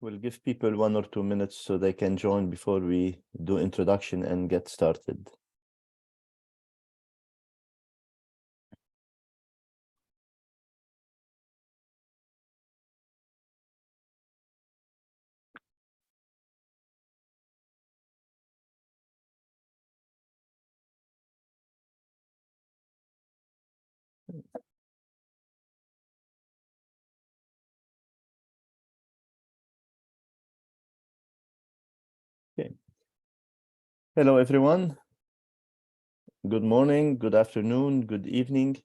We'll give people 1 or 2 minutes so they can join before we do introduction and get started. Okay. Hello, everyone. Good morning, good afternoon, good evening.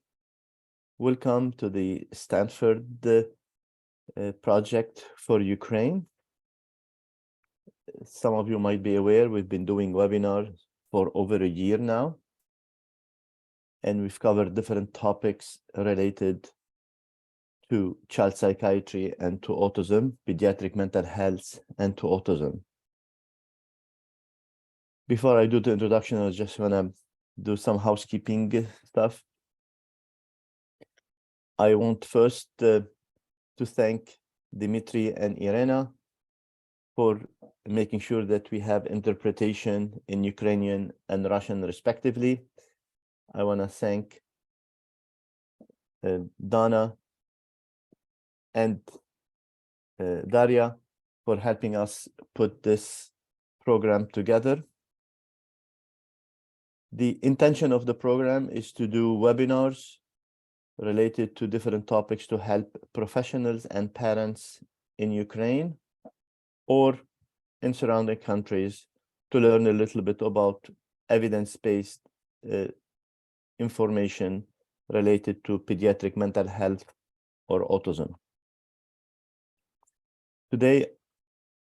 Welcome to the Stanford project for Ukraine. Some of you might be aware we've been doing webinars for over a year now, and we've covered different topics related to child psychiatry and to autism, pediatric mental health, and to autism. Before I do the introduction, I just want to do some housekeeping stuff. I want first to thank Dimitri and Irena for making sure that we have interpretation in Ukrainian and Russian respectively. I want to thank Dana and Daria for helping us put this program together. The intention of the program is to do webinars related to different topics to help professionals and parents in Ukraine or in surrounding countries to learn a little bit about evidence-based information related to pediatric mental health or autism. Today,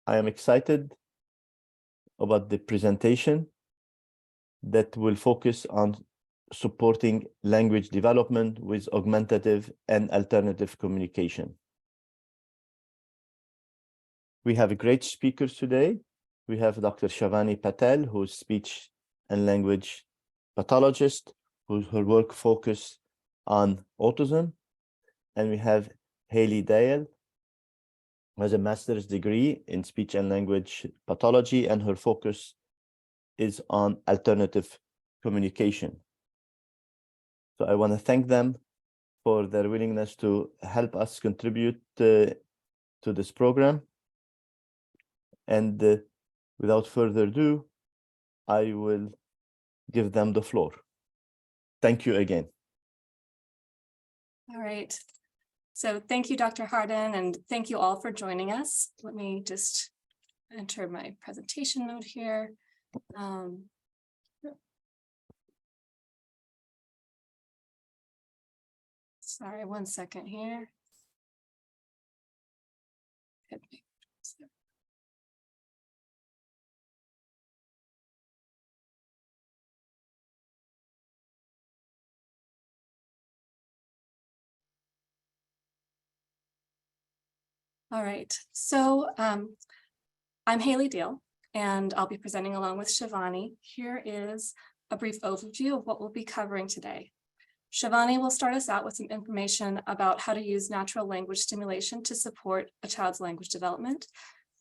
I am excited about the presentation that will focus on supporting language development with augmentative and alternative communication. We have great speakers today. We have Dr. Shivani Patel, who's speech and language pathologist, her work focus on autism. And we have Haley Dayel, who has a master's degree in speech and language pathology, and her focus is on alternative communication. So I want to thank them for their willingness to help us contribute to this program. And without further ado, I will give them the floor. Thank you again. All right. So thank you, Dr. Hardin, and thank you all for joining us. Let me just enter my presentation mode here. Sorry, 1 second here. All right, so I'm Haley Dayel, and I'll be presenting along with Shivani. Here is a brief overview of what we'll be covering today. Shivani will start us out with some information about how to use natural language stimulation to support a child's language development.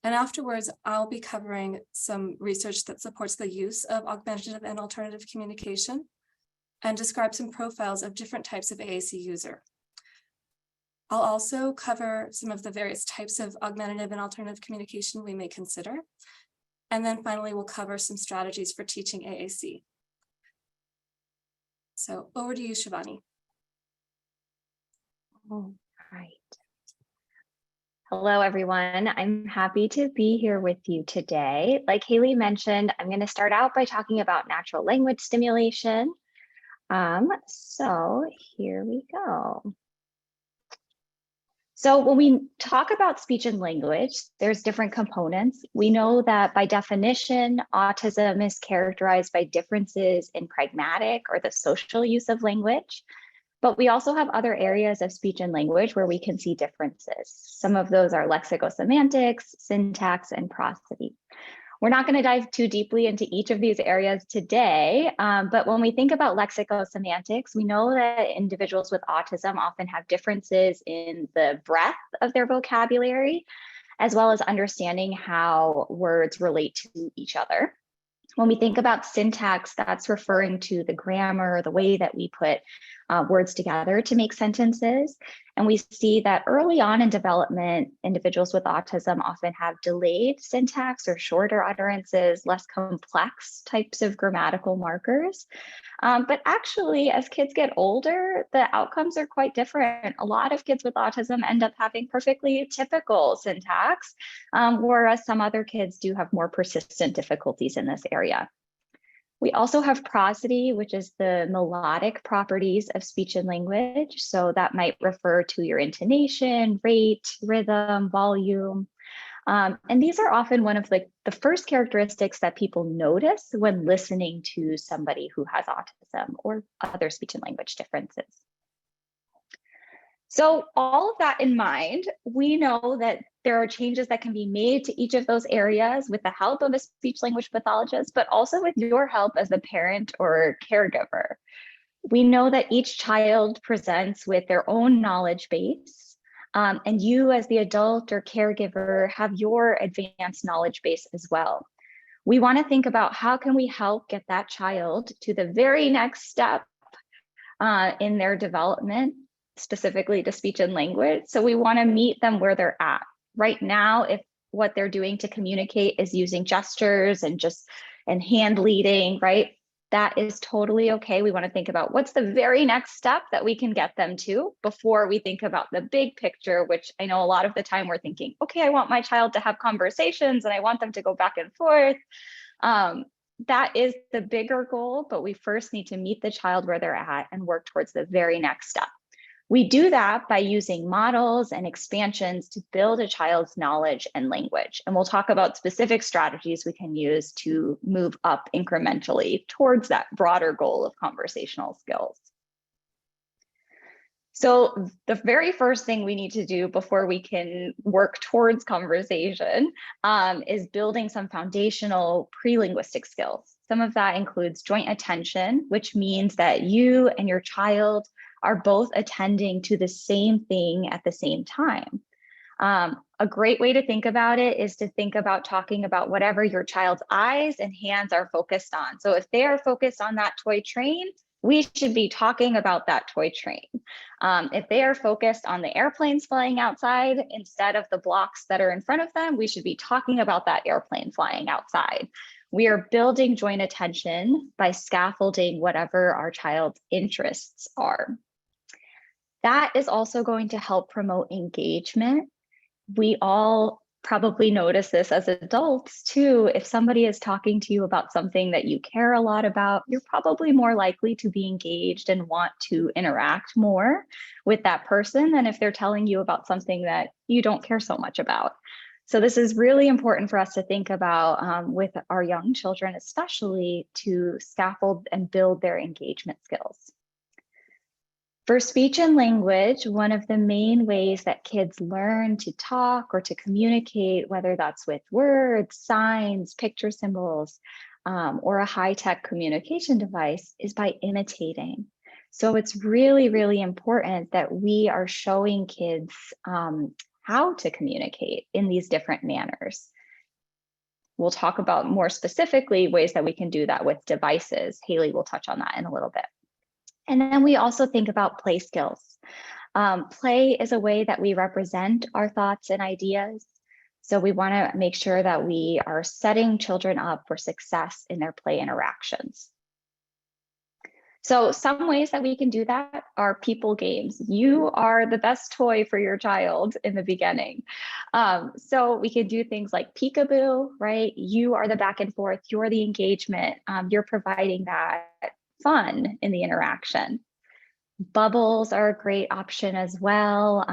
And afterwards, I'll be covering some research that supports the use of augmentative and alternative communication and describe some profiles of different types of AAC user. I'll also cover some of the various types of augmentative and alternative communication we may consider. And then finally, we'll cover some strategies for teaching AAC. So over to you, Shivani. All right. Hello, everyone. I'm happy to be here with you today. Like Haley mentioned, I'm going to start out by talking about natural language stimulation. So here we go. So when we talk about speech and language, there's different components. We know that by definition, autism is characterized by differences in pragmatic or the social use of language. But we also have other areas of speech and language where we can see differences. Some of those are lexicosemantics, syntax, and prosody. We're not going to dive too deeply into each of these areas today, but when we think about lexicosemantics, we know that individuals with autism often have differences in the breadth of their vocabulary, as well as understanding how words relate to each other. When we think about syntax, that's referring to the grammar, the way that we put words together to make sentences. And we see that early on in development, individuals with autism often have delayed syntax or shorter utterances, less complex types of grammatical markers. But actually, as kids get older, the outcomes are quite different. A lot of kids with autism end up having perfectly typical syntax, whereas some other kids do have more persistent difficulties in this area. We also have prosody, which is the melodic properties of speech and language. So that might refer to your intonation, rate, rhythm, volume. And these are often one of the first characteristics that people notice when listening to somebody who has autism or other speech and language differences. So all of that in mind, we know that there are changes that can be made to each of those areas with the help of a speech language pathologist, but also with your help as a parent or caregiver. We know that each child presents with their own knowledge base, and you as the adult or caregiver have your advanced knowledge base as well. We want to think about how can we help get that child to the very next step in their development, specifically to speech and language. So we want to meet them where they're at. Right now, if what they're doing to communicate is using gestures and hand leading, right? That is totally okay. We want to think about what's the very next step that we can get them to before we think about the big picture, which I know a lot of the time we're thinking, okay, I want my child to have conversations and I want them to go back and forth. That is the bigger goal, but we first need to meet the child where they're at and work towards the very next step. We do that by using models and expansions to build a child's knowledge and language. And we'll talk about specific strategies we can use to move up incrementally towards that broader goal of conversational skills. So the very first thing we need to do before we can work towards conversation is building some foundational prelinguistic skills. Some of that includes joint attention, which means that you and your child are both attending to the same thing at the same time. A great way to think about it is to think about talking about whatever your child's eyes and hands are focused on. So if they are focused on that toy train, we should be talking about that toy train. If they are focused on the airplanes flying outside instead of the blocks that are in front of them, we should be talking about that airplane flying outside. We are building joint attention by scaffolding whatever our child's interests are. That is also going to help promote engagement. We all probably notice this as adults too. If somebody is talking to you about something that you care a lot about, you're probably more likely to be engaged and want to interact more with that person than if they're telling you about something that you don't care so much about. So this is really important for us to think about with our young children, especially to scaffold and build their engagement skills. For speech and language, one of the main ways that kids learn to talk or to communicate, whether that's with words, signs, picture symbols, or a high-tech communication device, is by imitating. So it's really, really important that we are showing kids how to communicate in these different manners. We'll talk about more specifically ways that we can do that with devices. Haley will touch on that in a little bit. And then we also think about play skills. Play is a way that we represent our thoughts and ideas. So we want to make sure that we are setting children up for success in their play interactions. So some ways that we can do that are people games. You are the best toy for your child in the beginning. So we can do things like peekaboo, right? You are the back and forth, you're the engagement, you're providing that fun in the interaction. Bubbles are a great option as well.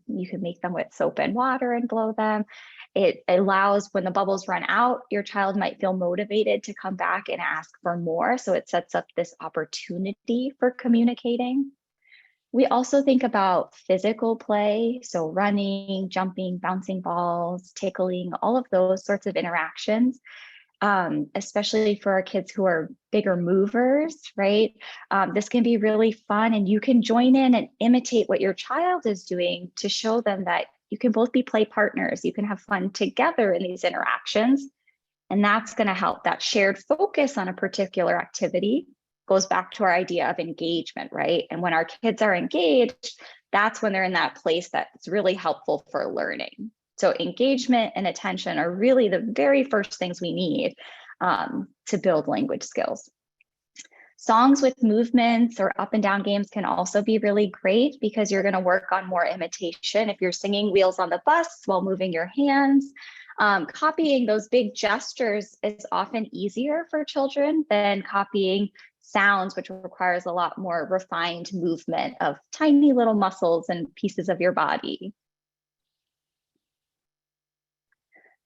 You can make them with soap and water and blow them. It allows, when the bubbles run out, your child might feel motivated to come back and ask for more. So it sets up this opportunity for communicating. We also think about physical play, so running, jumping, bouncing balls, tickling, all of those sorts of interactions especially for our kids who are bigger movers, right? This can be really fun, and you can join in and imitate what your child is doing to show them that you can both be play partners. You can have fun together in these interactions. And that's going to help. That shared focus on a particular activity goes back to our idea of engagement, right? And when our kids are engaged, that's when they're in that place that's really helpful for learning. So engagement and attention are really the very first things we need to build language skills. Songs with movements or up and down games can also be really great because you're going to work on more imitation. If you're singing Wheels on the Bus while moving your hands, copying those big gestures is often easier for children than copying sounds, which requires a lot more refined movement of tiny little muscles and pieces of your body.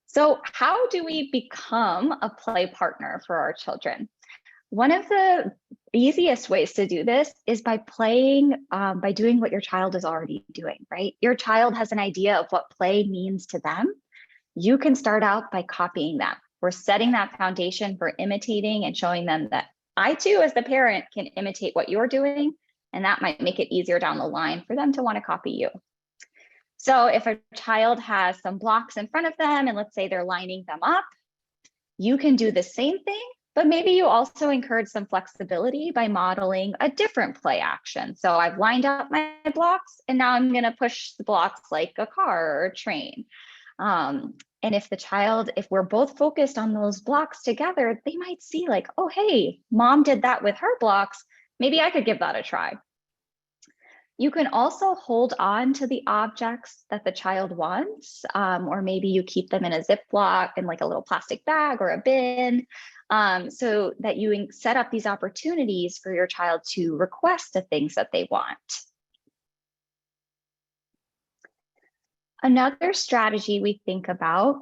So how do we become a play partner for our children? One of the easiest ways to do this is by playing, by doing what your child is already doing, right? Your child has an idea of what play means to them. You can start out by copying them. We're setting that foundation for imitating and showing them that I too, as the parent, can imitate what you're doing, and that might make it easier down the line for them to want to copy you. So if a child has some blocks in front of them, and let's say they're lining them up, you can do the same thing, but maybe you also encourage some flexibility by modeling a different play action. So I've lined up my blocks, and now I'm going to push the blocks like a car or a train. And if we're both focused on those blocks together, they might see like, oh, hey, mom did that with her blocks. Maybe I could give that a try. You can also hold on to the objects that the child wants, or maybe you keep them in a Ziploc in like a little plastic bag or a bin, so that you set up these opportunities for your child to request the things that they want. Another strategy we think about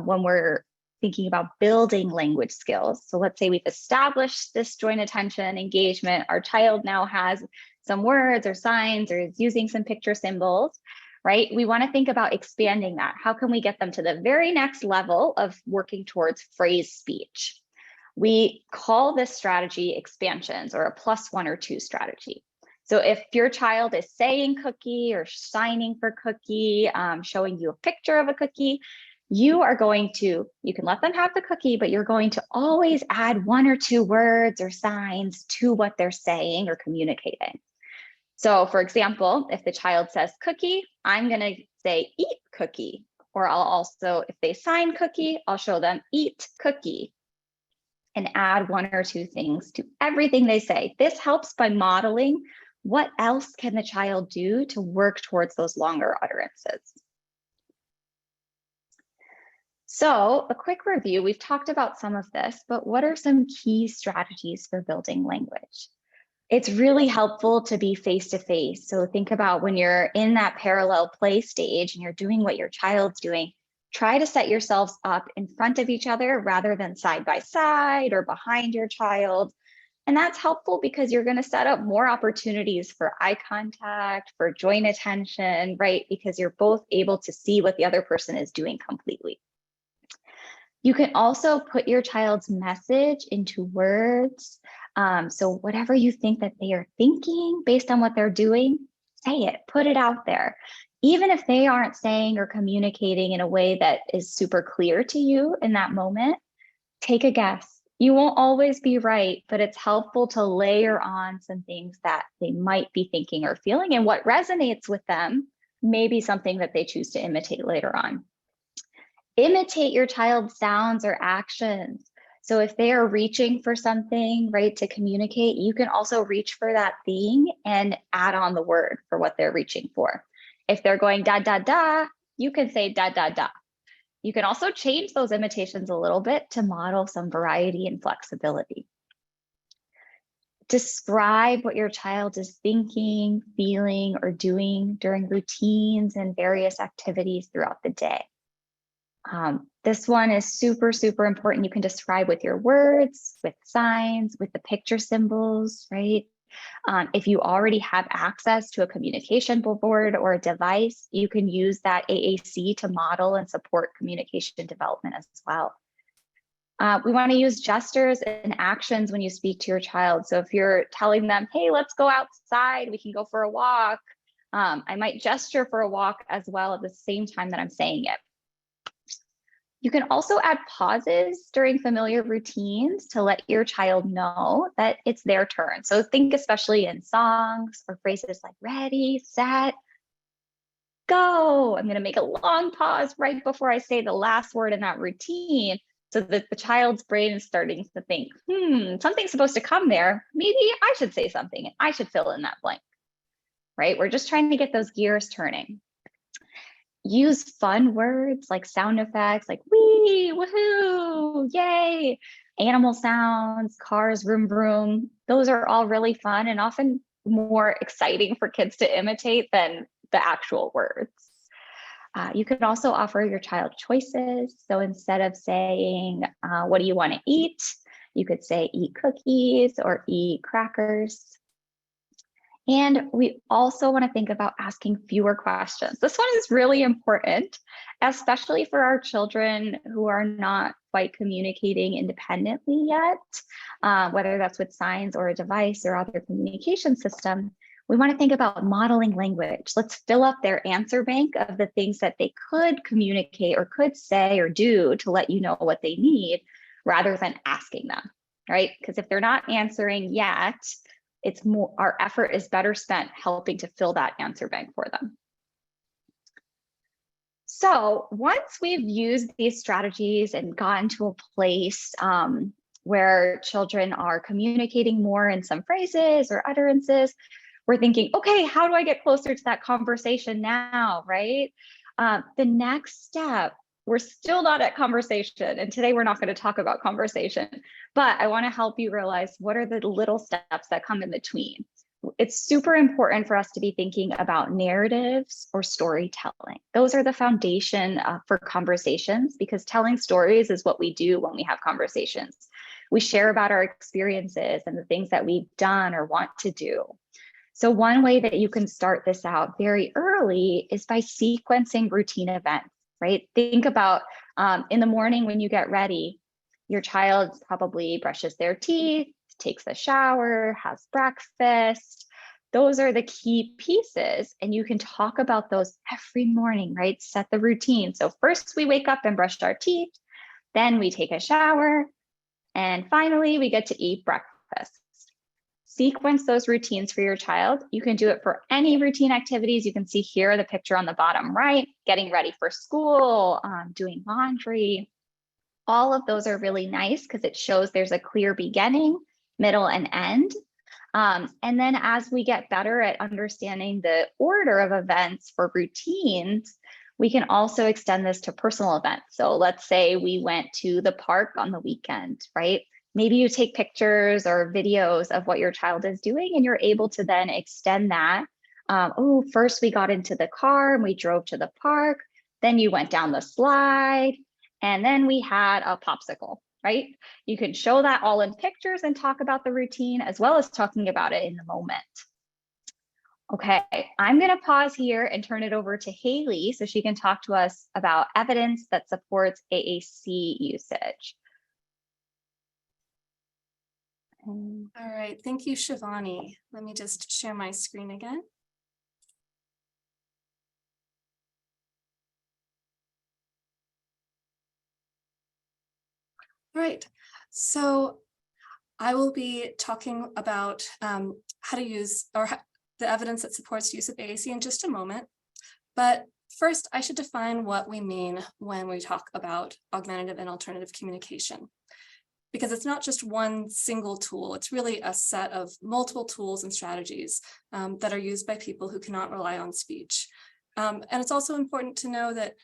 when we're thinking about building language skills. So let's say we've established this joint attention engagement. Our child now has some words or signs or is using some picture symbols, right? We want to think about expanding that. How can we get them to the very next level of working towards phrase speech? We call this strategy expansions, or a +1 or 2 strategy. So if your child is saying cookie or signing for cookie, showing you a picture of a cookie, you can let them have the cookie, but you're going to always add 1 or 2 words or signs to what they're saying or communicating. So for example, if the child says cookie, I'm going to say eat cookie, or I'll also, if they sign cookie, I'll show them eat cookie and add 1 or 2 things to everything they say. This helps by modeling what else can the child do to work towards those longer utterances. So a quick review, we've talked about some of this, but what are some key strategies for building language? It's really helpful to be face-to-face. So think about when you're in that parallel play stage and you're doing what your child's doing, try to set yourselves up in front of each other rather than side by side or behind your child. And that's helpful because you're going to set up more opportunities for eye contact, for joint attention, right? Because you're both able to see what the other person is doing completely. You can also put your child's message into words. So whatever you think that they are thinking based on what they're doing, say it, put it out there. Even if they aren't saying or communicating in a way that is super clear to you in that moment, take a guess. You won't always be right, but it's helpful to layer on some things that they might be thinking or feeling, and what resonates with them may be something that they choose to imitate later on. Imitate your child's sounds or actions. So if they are reaching for something, right, to communicate, you can also reach for that thing and add on the word for what they're reaching for. If they're going da, da, da, you can say da, da, da. You can also change those imitations a little bit to model some variety and flexibility. Describe what your child is thinking, feeling, or doing during routines and various activities throughout the day. This one is super, super important. You can describe with your words, with signs, with the picture symbols, right? If you already have access to a communication board or a device, you can use that AAC to model and support communication development as well. We want to use gestures and actions when you speak to your child. So if you're telling them, hey, let's go outside, we can go for a walk. I might gesture for a walk as well at the same time that I'm saying it. You can also add pauses during familiar routines to let your child know that it's their turn. So think especially in songs or phrases like ready, set, go. I'm going to make a long pause right before I say the last word in that routine so that the child's brain is starting to think, something's supposed to come there. Maybe I should say something and I should fill in that blank, right? We're just trying to get those gears turning. Use fun words like sound effects like wee, woohoo, yay, animal sounds, cars, vroom, vroom. Those are all really fun and often more exciting for kids to imitate than the actual words. You can also offer your child choices. So instead of saying, what do you want to eat? You could say eat cookies or eat crackers. And we also want to think about asking fewer questions. This one is really important, especially for our children who are not quite communicating independently yet, whether that's with signs or a device or other communication system. We want to think about modeling language. Let's fill up their answer bank of the things that they could communicate or could say or do to let you know what they need rather than asking them, right? Because if they're not answering yet, it's more, our effort is better spent helping to fill that answer bank for them. So once we've used these strategies and gotten to a place where children are communicating more in some phrases or utterances, we're thinking, okay, how do I get closer to that conversation now, right? The next step, we're still not at conversation. And today we're not going to talk about conversation, but I want to help you realize what are the little steps that come in between. It's super important for us to be thinking about narratives or storytelling. Those are the foundation for conversations because telling stories is what we do when we have conversations. We share about our experiences and the things that we've done or want to do. So one way that you can start this out very early is by sequencing routine events, right? Think about in the morning when you get ready, your child probably brushes their teeth, takes a shower, has breakfast. Those are the key pieces. And you can talk about those every morning, right? Set the routine. So first we wake up and brush our teeth, then we take a shower, and finally we get to eat breakfast. Sequence those routines for your child. You can do it for any routine activities. You can see here the picture on the bottom right, getting ready for school, doing laundry. All of those are really nice because it shows there's a clear beginning, middle, and end. And then as we get better at understanding the order of events for routines, we can also extend this to personal events. So let's say we went to the park on the weekend, right? Maybe you take pictures or videos of what your child is doing and you're able to then extend that. First we got into the car and we drove to the park. Then you went down the slide and then we had a popsicle, right? You can show that all in pictures and talk about the routine as well as talking about it in the moment. Okay, I'm going to pause here and turn it over to Haley so she can talk to us about evidence that supports AAC usage. All right, thank you, Shivani. Let me just share my screen again. All right, so I will be talking about how to use the evidence that supports use of AAC in just a moment. But first, I should define what we mean when we talk about augmentative and alternative communication. Because it's not just one single tool, it's really a set of multiple tools and strategies that are used by people who cannot rely on speech. And it's also important to know that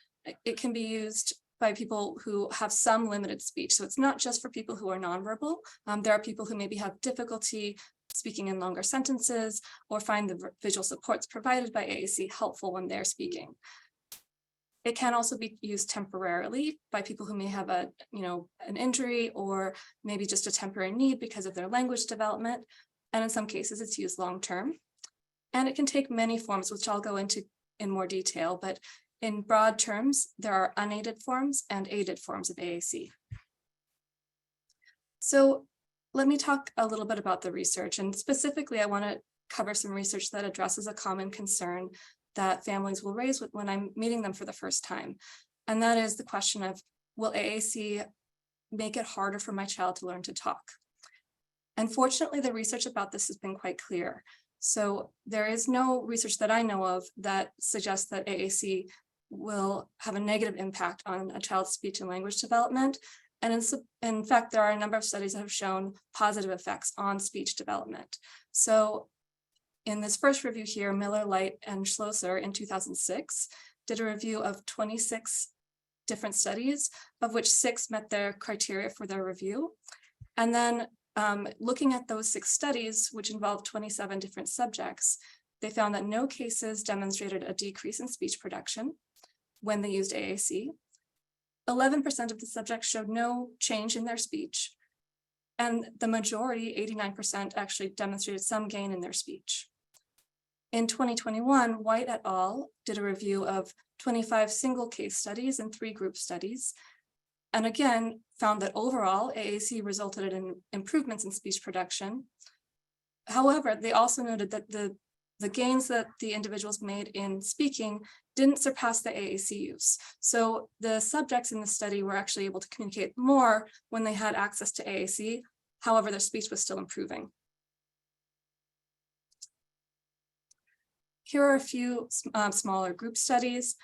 it can be used by people who have some limited speech. So it's not just for people who are nonverbal. There are people who maybe have difficulty speaking in longer sentences or find the visual supports provided by AAC helpful when they're speaking. It can also be used temporarily by people who may have an injury or maybe just a temporary need because of their language development. And in some cases, it's used long-term. And it can take many forms, which I'll go into in more detail. But in broad terms, there are unaided forms and aided forms of AAC. So let me talk a little bit about the research, and specifically I want to cover some research that addresses a common concern that families will raise when I'm meeting them for the first time. And that is the question of, will AAC make it harder for my child to learn to talk? Unfortunately, the research about this has been quite clear. So there is no research that I know of that suggests that AAC will have a negative impact on a child's speech and language development. And in fact, there are a number of studies that have shown positive effects on speech development. So in this first review here, Miller, Light, and Schlosser in 2006 did a review of 26 different studies, of which 6 met their criteria for their review. And then looking at those 6 studies, which involved 27 different subjects, they found that no cases demonstrated a decrease in speech production when they used AAC. 11% of the subjects showed no change in their speech, and the majority, 89%, actually demonstrated some gain in their speech. In 2021, White et al. Did a review of 25 single case studies and 3 group studies, and again found that overall AAC resulted in improvements in speech production. However, they also noted that the gains that the individuals made in speaking didn't surpass the AAC use. So the subjects in the study were actually able to communicate more when they had access to AAC. However, their speech was still improving. Here are a few smaller group studies.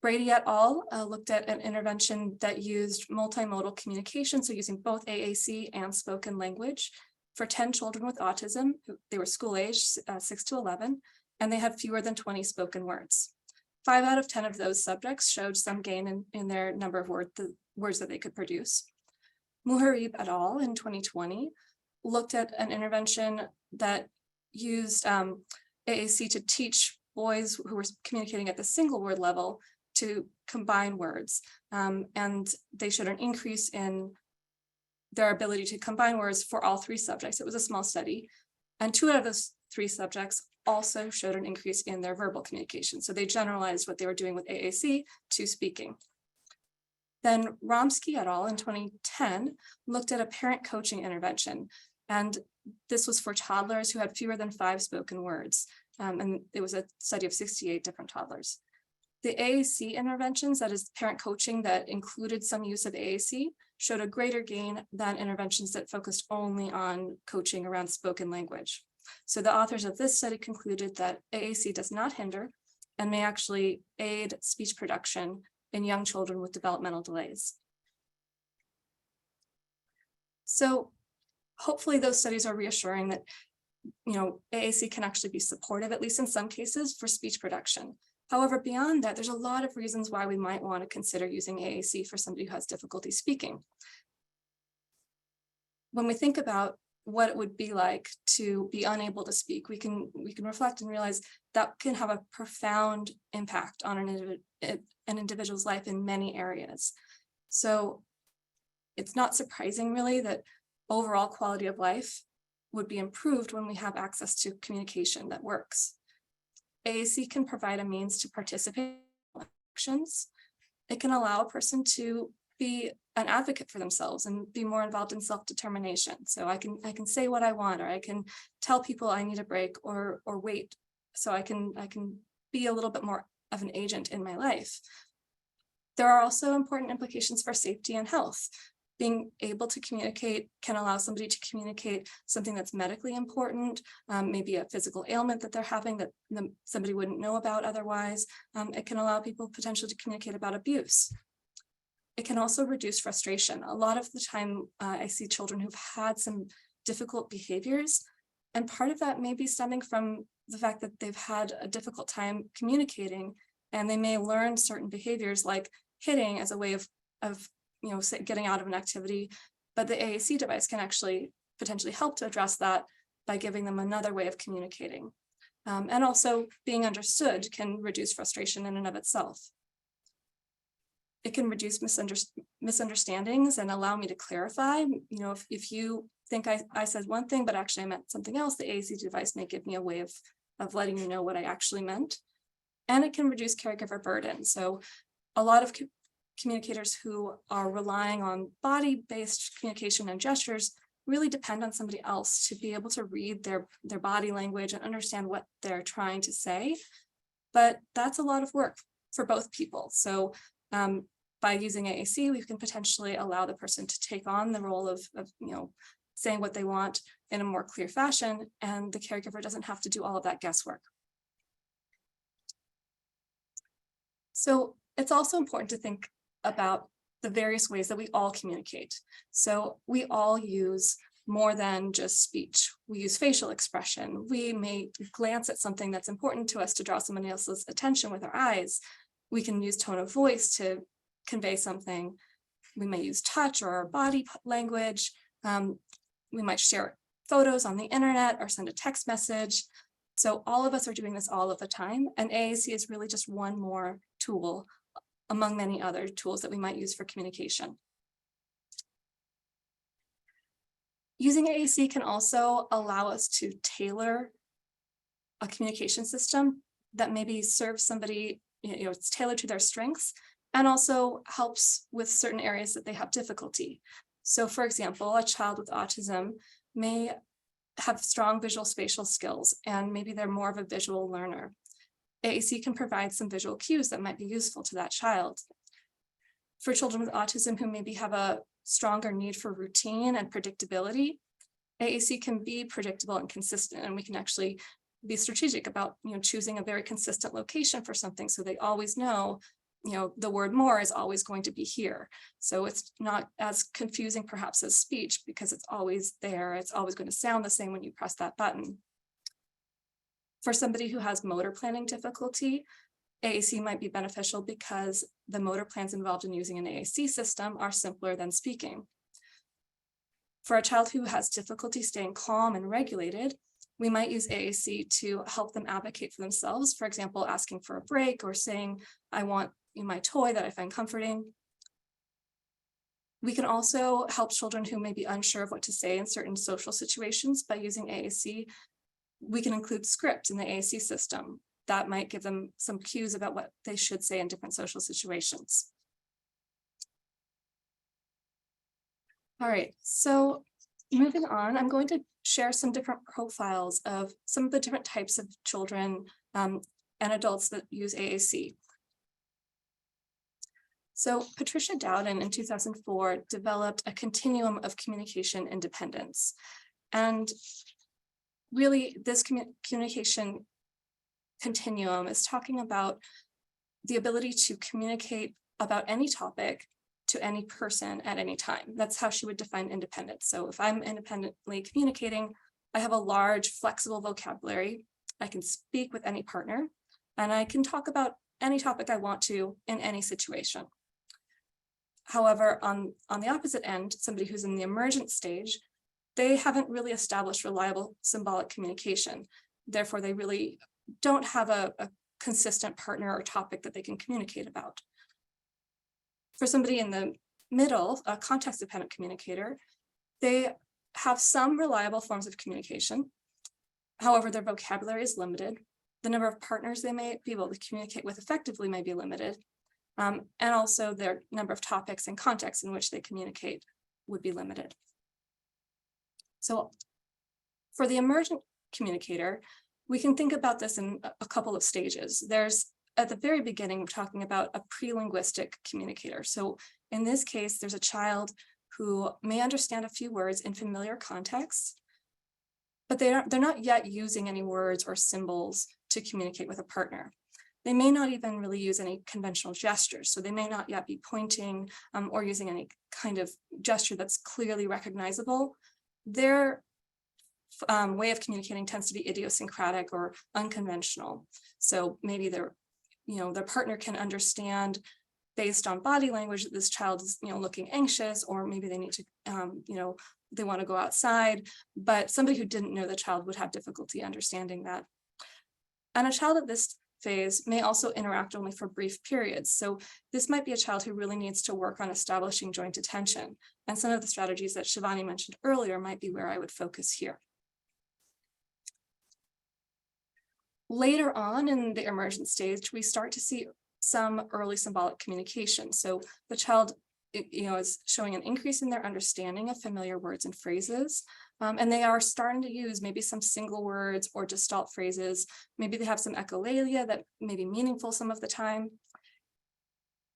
Brady et al. Looked at an intervention that used multimodal communication, so using both AAC and spoken language for 10 children with autism. They were school aged 6 to 11, and they had fewer than 20 spoken words. 5 out of 10 of those subjects showed some gain in their number of words that they could produce. Muharib et al. In 2020 looked at an intervention that used AAC to teach boys who were communicating at the single word level to combine words. And they showed an increase in their ability to combine words for all 3 subjects. It was a small study. And 2 out of those 3 subjects also showed an increase in their verbal communication. So they generalized what they were doing with AAC to speaking. Then Romsky et al. In 2010 looked at a parent coaching intervention. And this was for toddlers who had fewer than 5 spoken words. And it was a study of 68 different toddlers. The AAC interventions, that is parent coaching that included some use of AAC, showed a greater gain than interventions that focused only on coaching around spoken language. So the authors of this study concluded that AAC does not hinder and may actually aid speech production in young children with developmental delays. So hopefully those studies are reassuring that AAC can actually be supportive, at least in some cases, for speech production. However, beyond that, there's a lot of reasons why we might want to consider using AAC for somebody who has difficulty speaking. When we think about what it would be like to be unable to speak, we can reflect and realize that can have a profound impact on an individual's life in many areas. So it's not surprising really that overall quality of life would be improved when we have access to communication that works. AAC can provide a means to participate in actions. It can allow a person to be an advocate for themselves and be more involved in self-determination. So I can say what I want, or I can tell people I need a break or wait. So I can be a little bit more of an agent in my life. There are also important implications for safety and health. Being able to communicate can allow somebody to communicate something that's medically important, maybe a physical ailment that they're having that somebody wouldn't know about otherwise. It can allow people potentially to communicate about abuse. It can also reduce frustration. A lot of the time, I see children who've had some difficult behaviors, and part of that may be stemming from the fact that they've had a difficult time communicating, and they may learn certain behaviors like hitting as a way of getting out of an activity, but the AAC device can actually potentially help to address that by giving them another way of communicating. And also being understood can reduce frustration in and of itself. It can reduce misunderstandings and allow me to clarify. If you think I said one thing, but actually I meant something else, the AAC device may give me a way of letting you know what I actually meant. And it can reduce caregiver burden. So a lot of communicators who are relying on body-based communication and gestures really depend on somebody else to be able to read their body language and understand what they're trying to say. But that's a lot of work for both people. So by using AAC, we can potentially allow the person to take on the role of saying what they want in a more clear fashion, and the caregiver doesn't have to do all of that guesswork. So it's also important to think about the various ways that we all communicate. So we all use more than just speech. We use facial expression. We may glance at something that's important to us to draw someone else's attention with our eyes. We can use tone of voice to convey something. We may use touch or our body language. We might share photos on the internet or send a text message. So all of us are doing this all of the time, and AAC is really just one more tool among many other tools that we might use for communication. Using AAC can also allow us to tailor a communication system that maybe serves somebody, it's tailored to their strengths, and also helps with certain areas that they have difficulty. So for example, a child with autism may have strong visual spatial skills, and maybe they're more of a visual learner. AAC can provide some visual cues that might be useful to that child. For children with autism who maybe have a stronger need for routine and predictability, AAC can be predictable and consistent, and we can actually be strategic about choosing a very consistent location for something so they always know the word more is always going to be here. So it's not as confusing perhaps as speech, because it's always there. It's always going to sound the same when you press that button. For somebody who has motor planning difficulty, AAC might be beneficial because the motor plans involved in using an AAC system are simpler than speaking. For a child who has difficulty staying calm and regulated, we might use AAC to help them advocate for themselves. For example, asking for a break or saying, I want my toy that I find comforting. We can also help children who may be unsure of what to say in certain social situations by using AAC. We can include script in the AAC system that might give them some cues about what they should say in different social situations. All right, so moving on, I'm going to share some different profiles of some of the different types of children and adults that use AAC. So Patricia Dowden in 2004 developed a continuum of communication independence. And really this communication continuum is talking about the ability to communicate about any topic to any person at any time. That's how she would define independence. So if I'm independently communicating, I have a large flexible vocabulary. I can speak with any partner, and I can talk about any topic I want to in any situation. However, on the opposite end, somebody who's in the emergent stage, they haven't really established reliable symbolic communication. Therefore, they really don't have a consistent partner or topic that they can communicate about. For somebody in the middle, a context-dependent communicator, they have some reliable forms of communication. However, their vocabulary is limited. The number of partners they may be able to communicate with effectively may be limited. And also their number of topics and contexts in which they communicate would be limited. So for the emergent communicator, we can think about this in a couple of stages. There's, at the very beginning, we're talking about a prelinguistic communicator. So in this case, there's a child who may understand a few words in familiar contexts, but they're not yet using any words or symbols to communicate with a partner. They may not even really use any conventional gestures. So they may not yet be pointing or using any kind of gesture that's clearly recognizable. Their way of communicating tends to be idiosyncratic or unconventional. So maybe their partner can understand based on body language that this child is, looking anxious, or maybe they need to, they want to go outside, but somebody who didn't know the child would have difficulty understanding that. And a child at this phase may also interact only for brief periods. So this might be a child who really needs to work on establishing joint attention. And some of the strategies that Shivani mentioned earlier might be where I would focus here. Later on in the emergent stage, we start to see some early symbolic communication. So the child, is showing an increase in their understanding of familiar words and phrases. And they are starting to use maybe some single words or gestalt phrases. Maybe they have some echolalia that may be meaningful some of the time.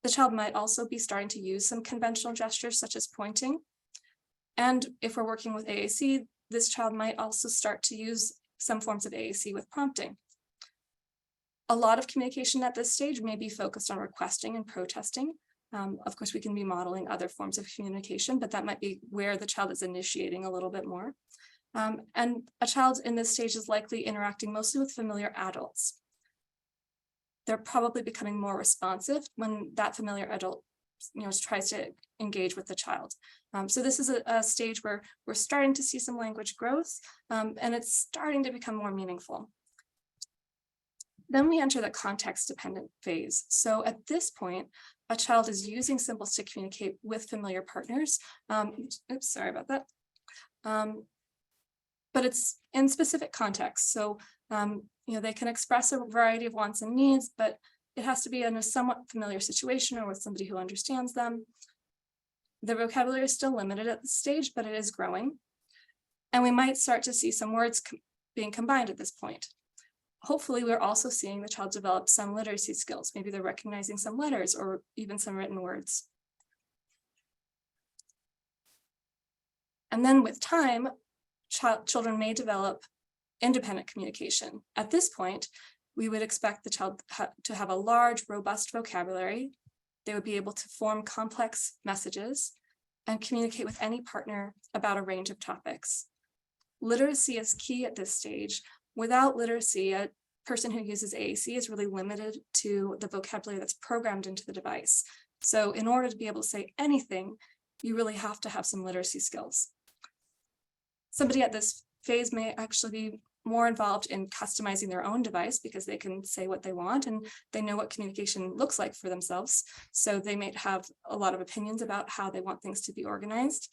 The child might also be starting to use some conventional gestures such as pointing. And if we're working with AAC, this child might also start to use some forms of AAC with prompting. A lot of communication at this stage may be focused on requesting and protesting. Of course, we can be modeling other forms of communication, but that might be where the child is initiating a little bit more. And a child in this stage is likely interacting mostly with familiar adults. They're probably becoming more responsive when that familiar adult tries to engage with the child. So this is a stage where we're starting to see some language growth, and it's starting to become more meaningful. Then we enter the context-dependent phase. So at this point, a child is using symbols to communicate with familiar partners. Oops, sorry about that. But it's in specific contexts. So they can express a variety of wants and needs, but it has to be in a somewhat familiar situation or with somebody who understands them. The vocabulary is still limited at this stage, but it is growing. And we might start to see some words being combined at this point. Hopefully, we're also seeing the child develop some literacy skills. Maybe they're recognizing some letters or even some written words. And then with time, children may develop independent communication. At this point, we would expect the child to have a large, robust vocabulary. They would be able to form complex messages and communicate with any partner about a range of topics. Literacy is key at this stage. Without literacy, a person who uses AAC is really limited to the vocabulary that's programmed into the device. So in order to be able to say anything, you really have to have some literacy skills. Somebody at this phase may actually be more involved in customizing their own device because they can say what they want and they know what communication looks like for themselves. So they might have a lot of opinions about how they want things to be organized.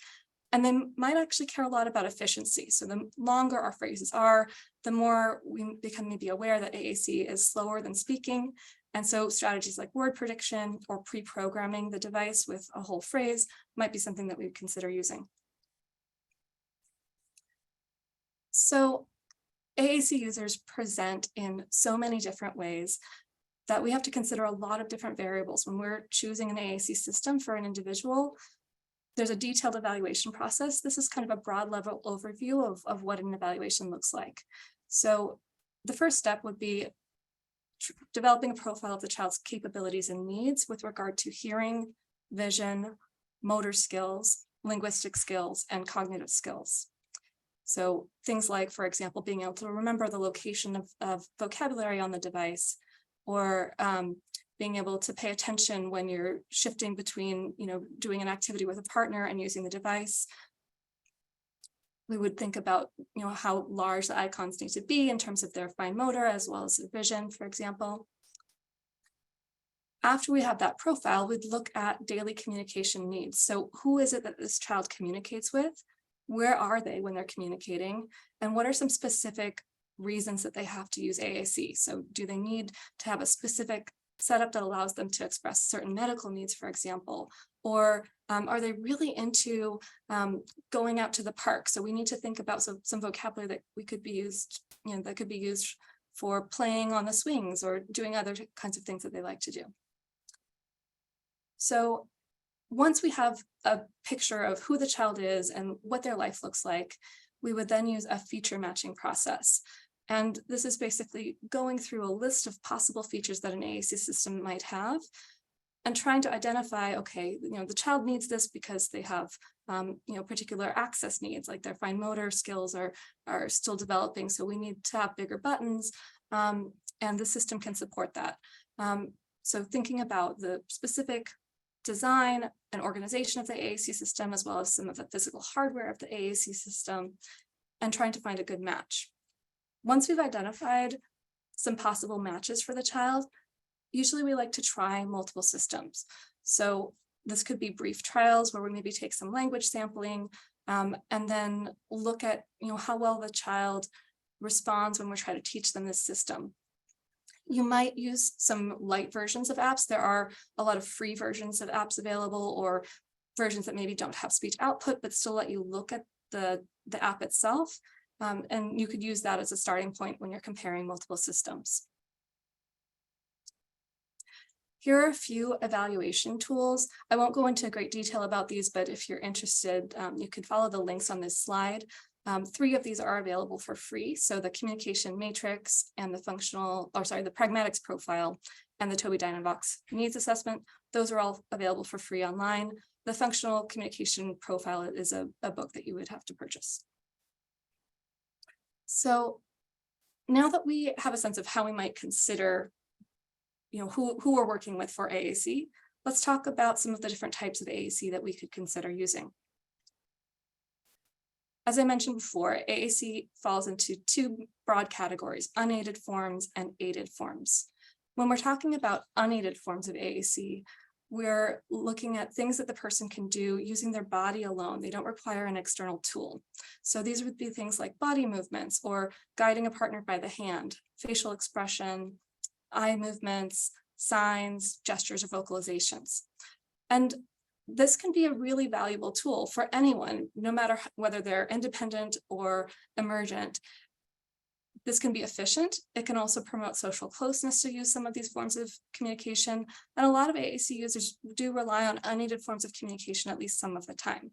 And they might actually care a lot about efficiency. So the longer our phrases are, the more we become maybe aware that AAC is slower than speaking. And so strategies like word prediction or pre-programming the device with a whole phrase might be something that we would consider using. So AAC users present in so many different ways that we have to consider a lot of different variables when we're choosing an AAC system for an individual. There's a detailed evaluation process. This is kind of a broad level overview of what an evaluation looks like. So the first step would be developing a profile of the child's capabilities and needs with regard to hearing, vision, motor skills, linguistic skills, and cognitive skills. So things like, for example, being able to remember the location of vocabulary on the device, or being able to pay attention when you're shifting between, doing an activity with a partner and using the device. We would think about, how large the icons need to be in terms of their fine motor as well as their vision, for example. After we have that profile, we'd look at daily communication needs. So who is it that this child communicates with? Where are they when they're communicating? And what are some specific reasons that they have to use AAC? So do they need to have a specific setup that allows them to express certain medical needs, for example? Or are they really into going out to the park? So we need to think about some vocabulary that we could be used, that could be used for playing on the swings or doing other kinds of things that they like to do. So once we have a picture of who the child is and what their life looks like, we would then use a feature matching process. And this is basically going through a list of possible features that an AAC system might have and trying to identify, okay, the child needs this because they have, particular access needs, like their fine motor skills are still developing. So we need to have bigger buttons, and the system can support that. So thinking about the specific design and organization of the AAC system, as well as some of the physical hardware of the AAC system, and trying to find a good match. Once we've identified some possible matches for the child, usually we like to try multiple systems. So this could be brief trials where we maybe take some language sampling and then look at how well the child responds when we try to teach them this system. You might use some light versions of apps. There are a lot of free versions of apps available, or versions that maybe don't have speech output, but still let you look at the app itself. And you could use that as a starting point when you're comparing multiple systems. Here are a few evaluation tools. I won't go into great detail about these, but if you're interested, you can follow the links on this slide. 3 of these are available for free. So the communication matrix and the the pragmatics profile and the Toby Dynavox needs assessment. Those are all available for free online. The functional communication profile is a book that you would have to purchase. So now that we have a sense of how we might consider who we're working with for AAC, let's talk about some of the different types of AAC that we could consider using. As I mentioned before, AAC falls into 2 broad categories: unaided forms and aided forms. When we're talking about unaided forms of AAC, we're looking at things that the person can do using their body alone. They don't require an external tool. So these would be things like body movements or guiding a partner by the hand, facial expression, eye movements, signs, gestures, or vocalizations. And this can be a really valuable tool for anyone, no matter whether they're independent or emergent. This can be efficient. It can also promote social closeness to use some of these forms of communication. And a lot of AAC users do rely on unaided forms of communication at least some of the time.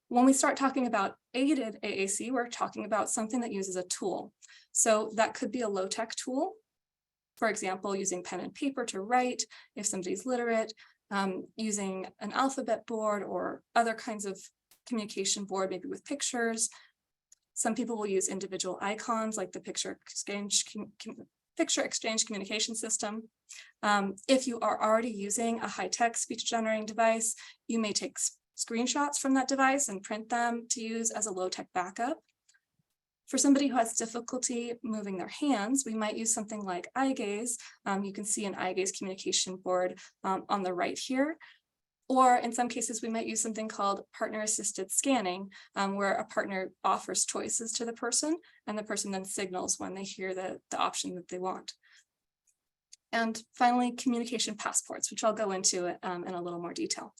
When we start talking about aided AAC, we're talking about something that uses a tool. So that could be a low-tech tool, for example, using pen and paper to write, if somebody's literate, using an alphabet board or other kinds of communication board, maybe with pictures. Some people will use individual icons like the picture exchange communication system. If you are already using a high-tech speech generating device, you may take screenshots from that device and print them to use as a low-tech backup. For somebody who has difficulty moving their hands, we might use something like eye gaze. You can see an eye gaze communication board on the right here. Or in some cases, we might use something called partner-assisted scanning, where a partner offers choices to the person, and the person then signals when they hear the option that they want. And finally, communication passports, which I'll go into in a little more detail.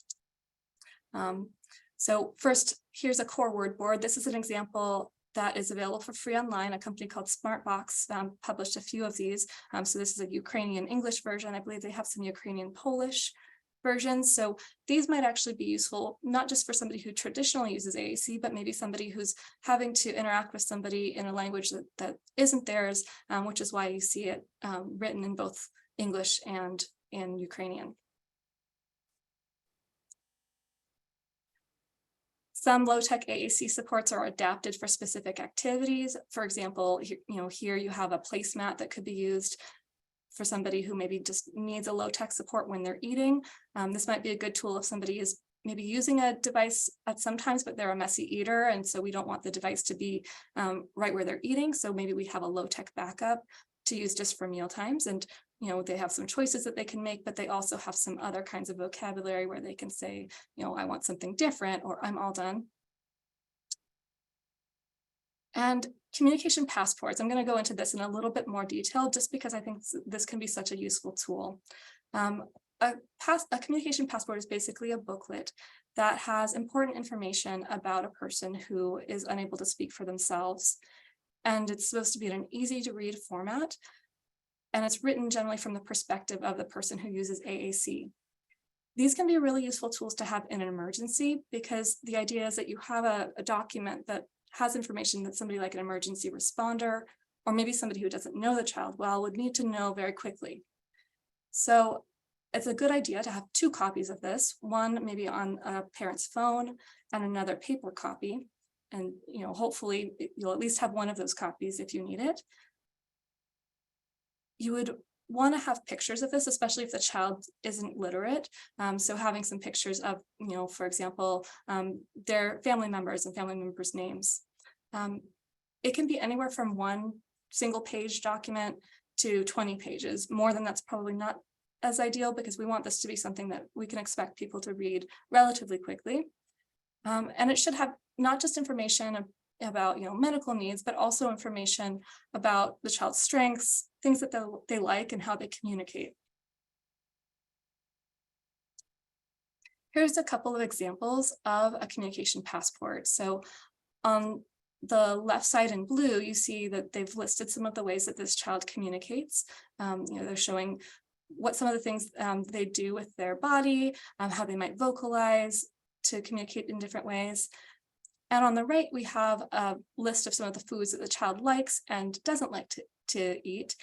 So first, here's a core word board. This is an example that is available for free online. A company called Smartbox published a few of these. So this is a Ukrainian English version. I believe they have some Ukrainian Polish versions. So these might actually be useful, not just for somebody who traditionally uses AAC, but maybe somebody who's having to interact with somebody in a language that isn't theirs, which is why you see it written in both English and in Ukrainian. Some low-tech AAC supports are adapted for specific activities. For example, here you have a placemat that could be used for somebody who maybe just needs a low-tech support when they're eating. This might be a good tool if somebody is maybe using a device at some times, but they're a messy eater, and so we don't want the device to be right where they're eating. So maybe we have a low-tech backup to use just for meal times. And they have some choices that they can make, but they also have some other kinds of vocabulary where they can say, I want something different, or I'm all done. And communication passports, I'm going to go into this in a little bit more detail, just because I think this can be such a useful tool. A communication passport is basically a booklet that has important information about a person who is unable to speak for themselves. And it's supposed to be in an easy to read format. And it's written generally from the perspective of the person who uses AAC. These can be really useful tools to have in an emergency, because the idea is that you have a document that has information that somebody like an emergency responder, or maybe somebody who doesn't know the child well, would need to know very quickly. So it's a good idea to have 2 copies of this, one maybe on a parent's phone and another paper copy. And hopefully you'll at least have one of those copies if you need it. You would want to have pictures of this, especially if the child isn't literate. So having some pictures of, for example, their family members and family members' names. It can be anywhere from 1 single page document to 20 pages. More than that's probably not as ideal, because we want this to be something that we can expect people to read relatively quickly. And it should have not just information about medical needs, but also information about the child's strengths, things that they like, and how they communicate. Here's a couple of examples of a communication passport. So on the left side in blue, you see that they've listed some of the ways that this child communicates. They're showing what some of the things they do with their body, how they might vocalize to communicate in different ways. And on the right, we have a list of some of the foods that the child likes and doesn't like to eat.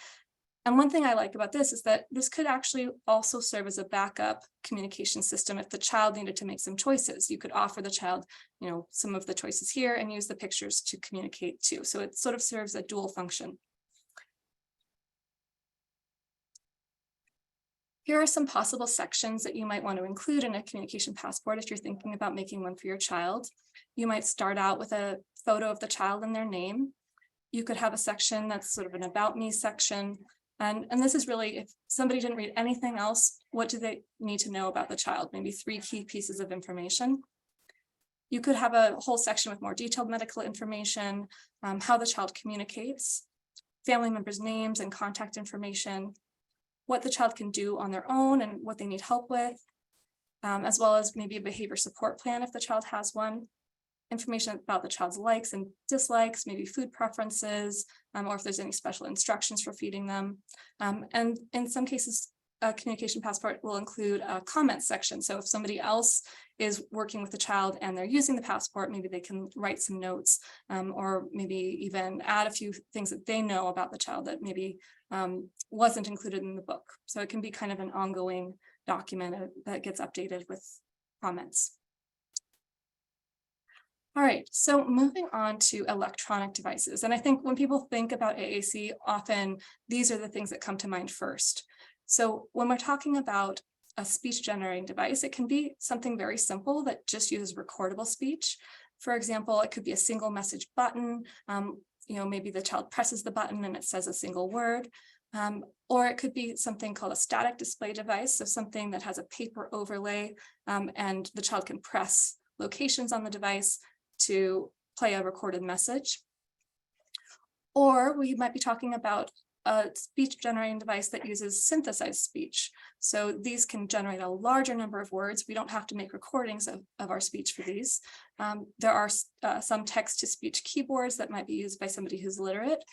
And one thing I like about this is that this could actually also serve as a backup communication system if the child needed to make some choices. You could offer the child, some of the choices here and use the pictures to communicate too. So it sort of serves a dual function. Here are some possible sections that you might want to include in a communication passport if you're thinking about making one for your child. You might start out with a photo of the child and their name. You could have a section that's sort of an about me section. And this is really, if somebody didn't read anything else, what do they need to know about the child? Maybe 3 key pieces of information. You could have a whole section with more detailed medical information, how the child communicates, family members' names and contact information, what the child can do on their own and what they need help with, as well as maybe a behavior support plan if the child has one, information about the child's likes and dislikes, maybe food preferences, or if there's any special instructions for feeding them. And in some cases, a communication passport will include a comment section. So if somebody else is working with the child and they're using the passport, maybe they can write some notes, or maybe even add a few things that they know about the child that maybe wasn't included in the book. So it can be kind of an ongoing document that gets updated with comments. All right, so moving on to electronic devices. And I think when people think about AAC, often these are the things that come to mind first. So when we're talking about a speech generating device, it can be something very simple that just uses recordable speech. For example, it could be a single message button. Maybe the child presses the button and it says a single word. Or it could be something called a static display device. So something that has a paper overlay and the child can press locations on the device to play a recorded message. Or we might be talking about a speech generating device that uses synthesized speech. So these can generate a larger number of words. We don't have to make recordings of our speech for these. There are some text-to-speech keyboards that might be used by somebody who's literate.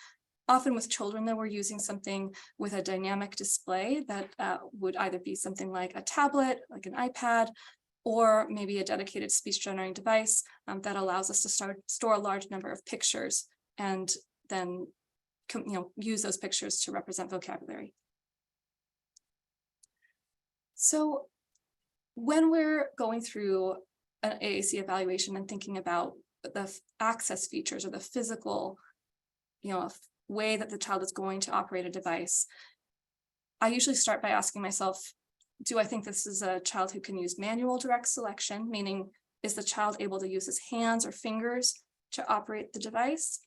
Often with children, though, we're using something with a dynamic display that would either be something like a tablet, like an iPad, or maybe a dedicated speech generating device that allows us to store a large number of pictures and then use those pictures to represent vocabulary. So when we're going through an AAC evaluation and thinking about the access features or the physical, way that the child is going to operate a device, I usually start by asking myself, do I think this is a child who can use manual direct selection, meaning is the child able to use his hands or fingers to operate the device?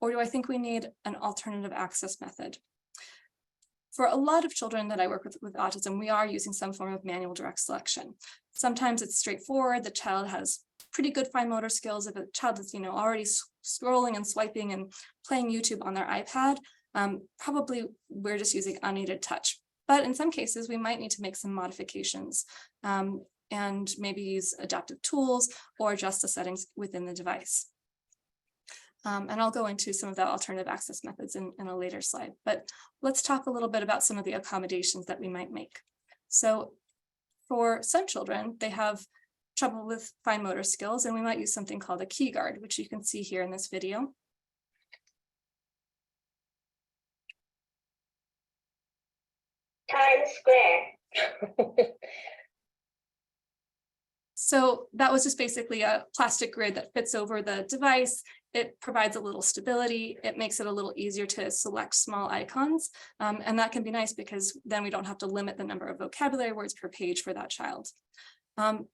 Or do I think we need an alternative access method? For a lot of children that I work with autism, we are using some form of manual direct selection. Sometimes it's straightforward. The child has pretty good fine motor skills. If a child is, already scrolling and swiping and playing YouTube on their iPad, probably we're just using unaided touch. But in some cases, we might need to make some modifications and maybe use adaptive tools or adjust the settings within the device. And I'll go into some of the alternative access methods in a later slide, but let's talk a little bit about some of the accommodations that we might make. So for some children, they have trouble with fine motor skills, and we might use something called a key guard, which you can see here in this video. Times Square. So that was just basically a plastic grid that fits over the device. It provides a little stability. It makes it a little easier to select small icons. And that can be nice because then we don't have to limit the number of vocabulary words per page for that child.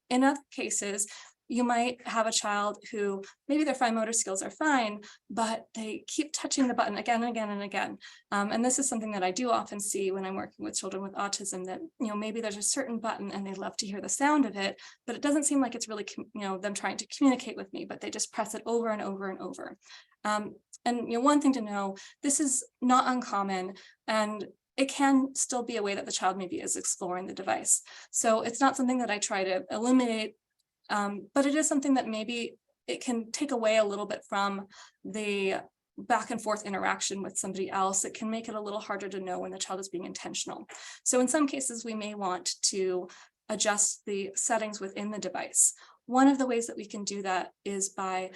In other cases, you might have a child who maybe their fine motor skills are fine, but they keep touching the button again and again and again. And this is something that I do often see when I'm working with children with autism, that, maybe there's a certain button and they love to hear the sound of it, but it doesn't seem like it's really, them trying to communicate with me, but they just press it over and over and over. And one thing to know, this is not uncommon, and it can still be a way that the child maybe is exploring the device. So it's not something that I try to eliminate, but it is something that maybe it can take away a little bit from the back and forth interaction with somebody else. It can make it a little harder to know when the child is being intentional. So in some cases, we may want to adjust the settings within the device. One of the ways that we can do that is by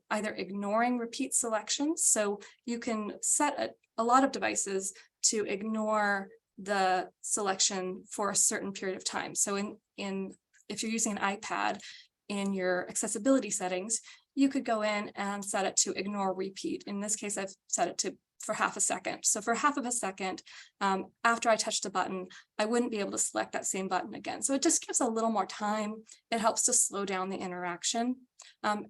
either ignoring repeat selections. So you can set a lot of devices to ignore the selection for a certain period of time. So if you're using an iPad, in your accessibility settings, you could go in and set it to ignore repeat. In this case, I've set it for half a second. So for half of a second, after I touch the button, I wouldn't be able to select that same button again. So it just gives a little more time. It helps to slow down the interaction.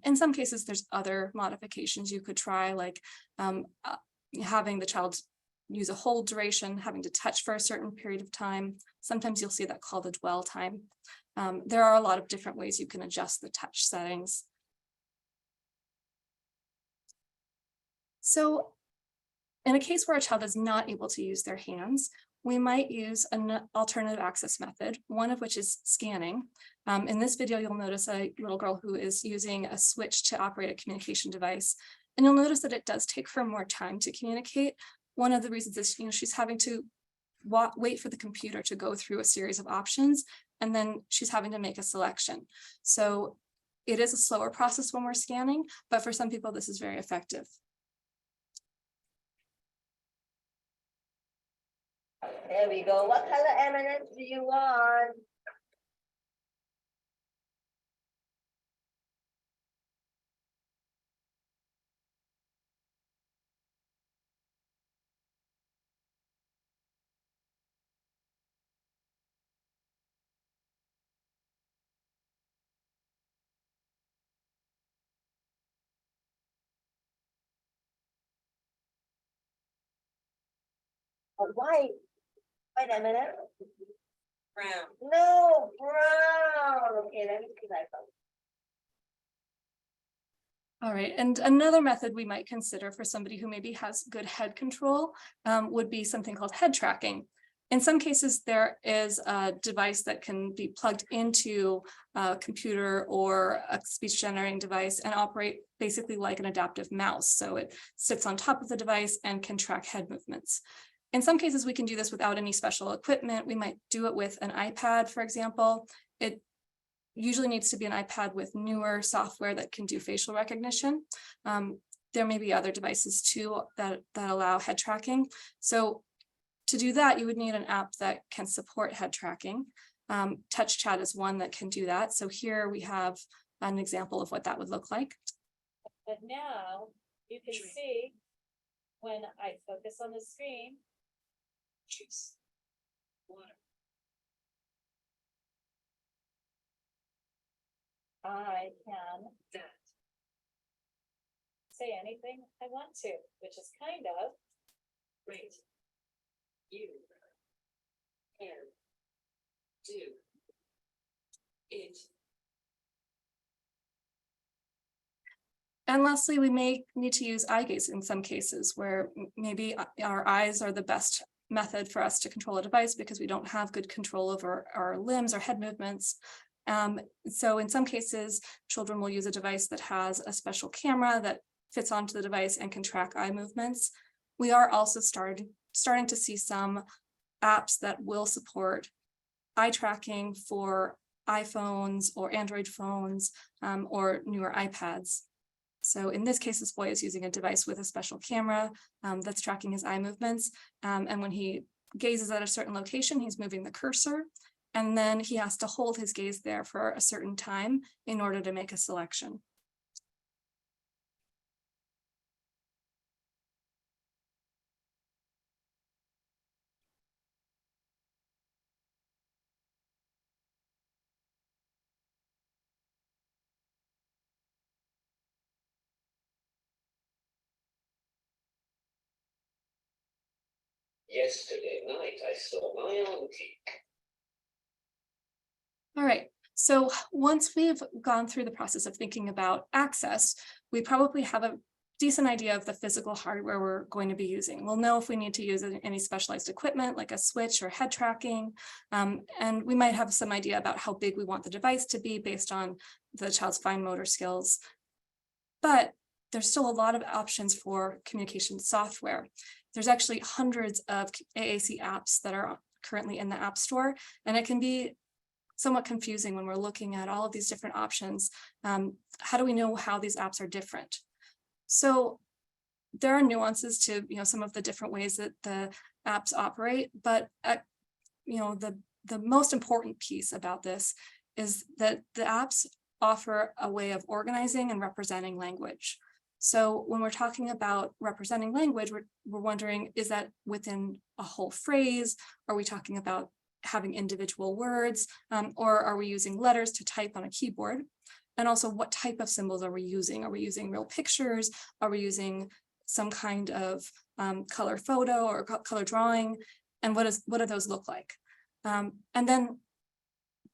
In some cases, there's other modifications you could try, like having the child use a hold duration, having to touch for a certain period of time. Sometimes you'll see that called the dwell time. There are a lot of different ways you can adjust the touch settings. So in a case where a child is not able to use their hands, we might use an alternative access method, one of which is scanning. In this video, you'll notice a little girl who is using a switch to operate a communication device. And you'll notice that it does take her more time to communicate. One of the reasons is, she's having to wait for the computer to go through a series of options, and then she's having to make a selection. So it is a slower process when we're scanning, but for some people, this is very effective. There we go. What color M&Ms do you want? White. White M&M? Brown. No, brown. Okay, let me see that. All right, and another method we might consider for somebody who maybe has good head control would be something called head tracking. In some cases, there is a device that can be plugged into a computer or a speech generating device and operate basically like an adaptive mouse. So it sits on top of the device and can track head movements. In some cases, we can do this without any special equipment. We might do it with an iPad, for example. It usually needs to be an iPad with newer software that can do facial recognition. There may be other devices too that allow head tracking. So to do that, you would need an app that can support head tracking. Touch Chat is one that can do that. So here we have an example of what that would look like. But now you can see when I focus on the screen, juice, water. I can say anything I want to, which is kind of great. You can do it. And lastly, we may need to use eye gaze in some cases where maybe our eyes are the best method for us to control a device because we don't have good control over our limbs or head movements. So in some cases, children will use a device that has a special camera that fits onto the device and can track eye movements. We are also starting to see some apps that will support eye tracking for iPhones or Android phones or newer iPads. So in this case, this boy is using a device with a special camera that's tracking his eye movements. And when he gazes at a certain location, he's moving the cursor. And then he has to hold his gaze there for a certain time in order to make a selection. Yesterday night I saw my auntie. All right, so once we've gone through the process of thinking about access, we probably have a decent idea of the physical hardware we're going to be using. We'll know if we need to use any specialized equipment like a switch or head tracking, and we might have some idea about how big we want the device to be based on the child's fine motor skills. But there's still a lot of options for communication software. There's actually hundreds of AAC apps that are currently in the App Store, and it can be somewhat confusing when we're looking at all of these different options. How do we know how these apps are different? So there are nuances to some of the different ways that the apps operate, but the most important piece about this is that the apps offer a way of organizing and representing language. So when we're talking about representing language, we're wondering, is that within a whole phrase? Are we talking about having individual words, or are we using letters to type on a keyboard? And also, what type of symbols are we using? Are we using real pictures? Are we using some kind of color photo or color drawing? And what do those look like? And then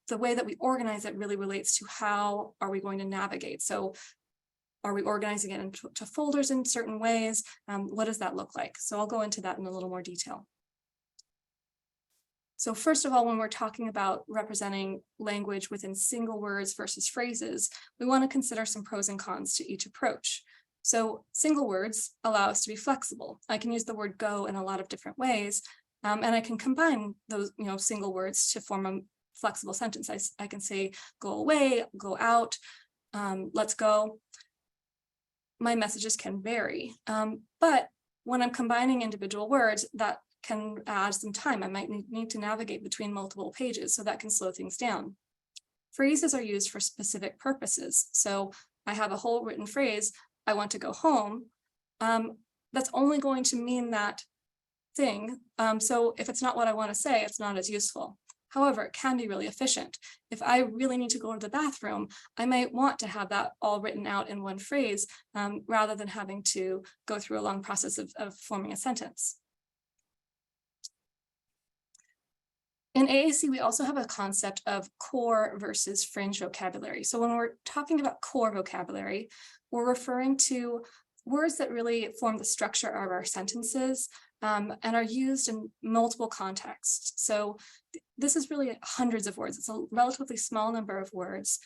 the way that we organize it really relates to how are we going to navigate. So are we organizing it into folders in certain ways? What does that look like? So I'll go into that in a little more detail. So first of all, when we're talking about representing language within single words versus phrases, we want to consider some pros and cons to each approach. So single words allow us to be flexible. I can use the word go in a lot of different ways, and I can combine those single words to form a flexible sentence. I can say go away, go out, let's go. My messages can vary, but when I'm combining individual words, that can add some time. I might need to navigate between multiple pages, so that can slow things down. Phrases are used for specific purposes. So I have a whole written phrase, I want to go home. That's only going to mean that thing. So if it's not what I want to say, it's not as useful. However, it can be really efficient. If I really need to go to the bathroom, I might want to have that all written out in one phrase, rather than having to go through a long process of forming a sentence. In AAC, we also have a concept of core versus fringe vocabulary. So when we're talking about core vocabulary, we're referring to words that really form the structure of our sentences, and are used in multiple contexts. So this is really hundreds of words. It's a relatively small number of words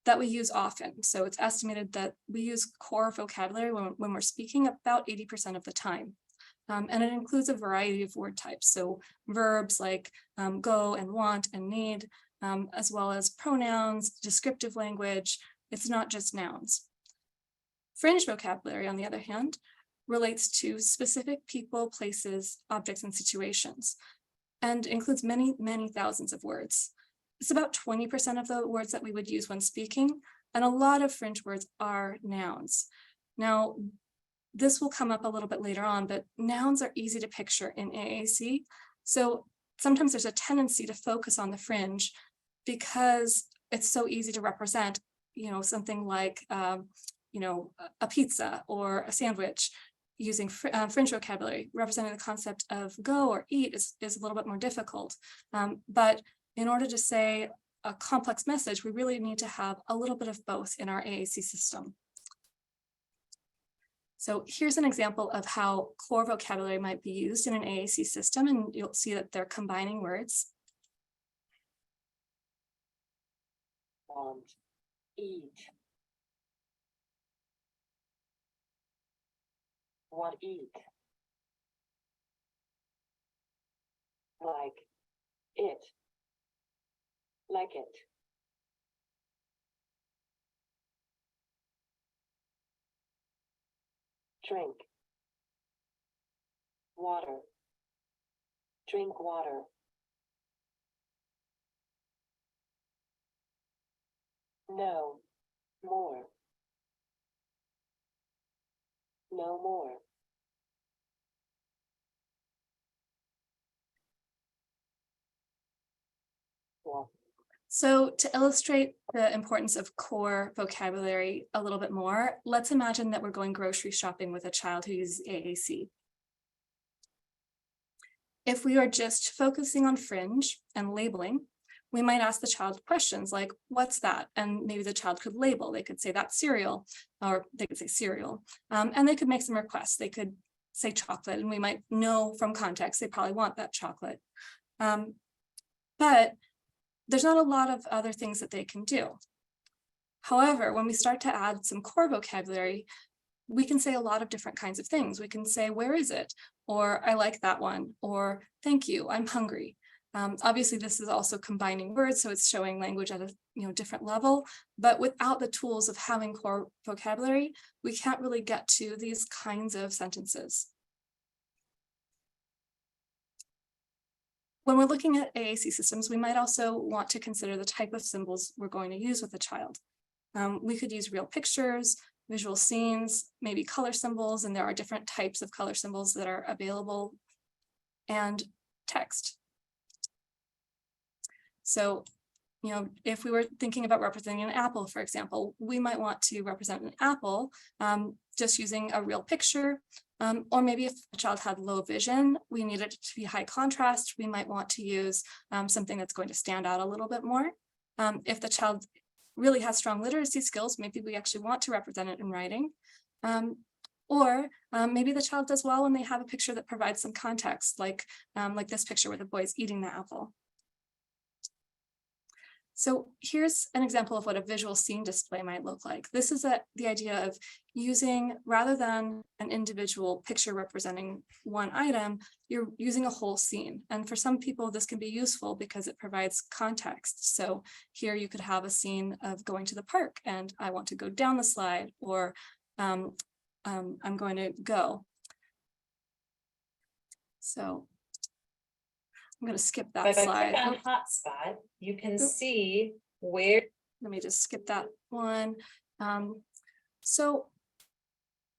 that we use often. So it's estimated that we use core vocabulary when we're speaking about 80% of the time. And it includes a variety of word types. So verbs like go and want and need, as well as pronouns, descriptive language. It's not just nouns. Fringe vocabulary, on the other hand, relates to specific people, places, objects, and situations, and includes many, many thousands of words. It's about 20% of the words that we would use when speaking, and a lot of fringe words are nouns. Now, this will come up a little bit later on, but nouns are easy to picture in AAC. So sometimes there's a tendency to focus on the fringe because it's so easy to represent, something like, a pizza or a sandwich using fringe vocabulary. Representing the concept of go or eat is a little bit more difficult. But in order to say a complex message, we really need to have a little bit of both in our AAC system. So here's an example of how core vocabulary might be used in an AAC system, and you'll see that they're combining words. Want, eat. Want, eat. Like it. Like it. Drink. Water. Drink water. No. More. No more. Well, So to illustrate the importance of core vocabulary a little bit more, let's imagine that we're going grocery shopping with a child who uses AAC. If we are just focusing on Fringe and labeling, we might ask the child questions like, what's that? And maybe the child could label. They could say that's cereal, or they could say cereal. And they could make some requests. They could say chocolate, and we might know from context they probably want that chocolate. But there's not a lot of other things that they can do. However, when we start to add some core vocabulary, we can say a lot of different kinds of things. We can say, where is it? Or I like that one, or thank you, I'm hungry. Obviously, this is also combining words, so it's showing language at a different level, but without the tools of having core vocabulary, we can't really get to these kinds of sentences. When we're looking at AAC systems, we might also want to consider the type of symbols we're going to use with the child. We could use real pictures, visual scenes, maybe color symbols, and there are different types of color symbols that are available, and text. So, if we were thinking about representing an apple, for example, we might want to represent an apple just using a real picture, or maybe if a child had low vision, we need it to be high contrast, we might want to use something that's going to stand out a little bit more. If the child really has strong literacy skills, maybe we actually want to represent it in writing. Or maybe the child does well when they have a picture that provides some context, like this picture where the boy is eating the apple. So here's an example of what a visual scene display might look like. This is the idea of using, rather than an individual picture representing one item, you're using a whole scene. And for some people, this can be useful because it provides context. So here you could have a scene of going to the park and I want to go down the slide, or I'm going to go. So I'm going to skip that slide. If I click on hotspot, you can see where. Let me just skip that one. So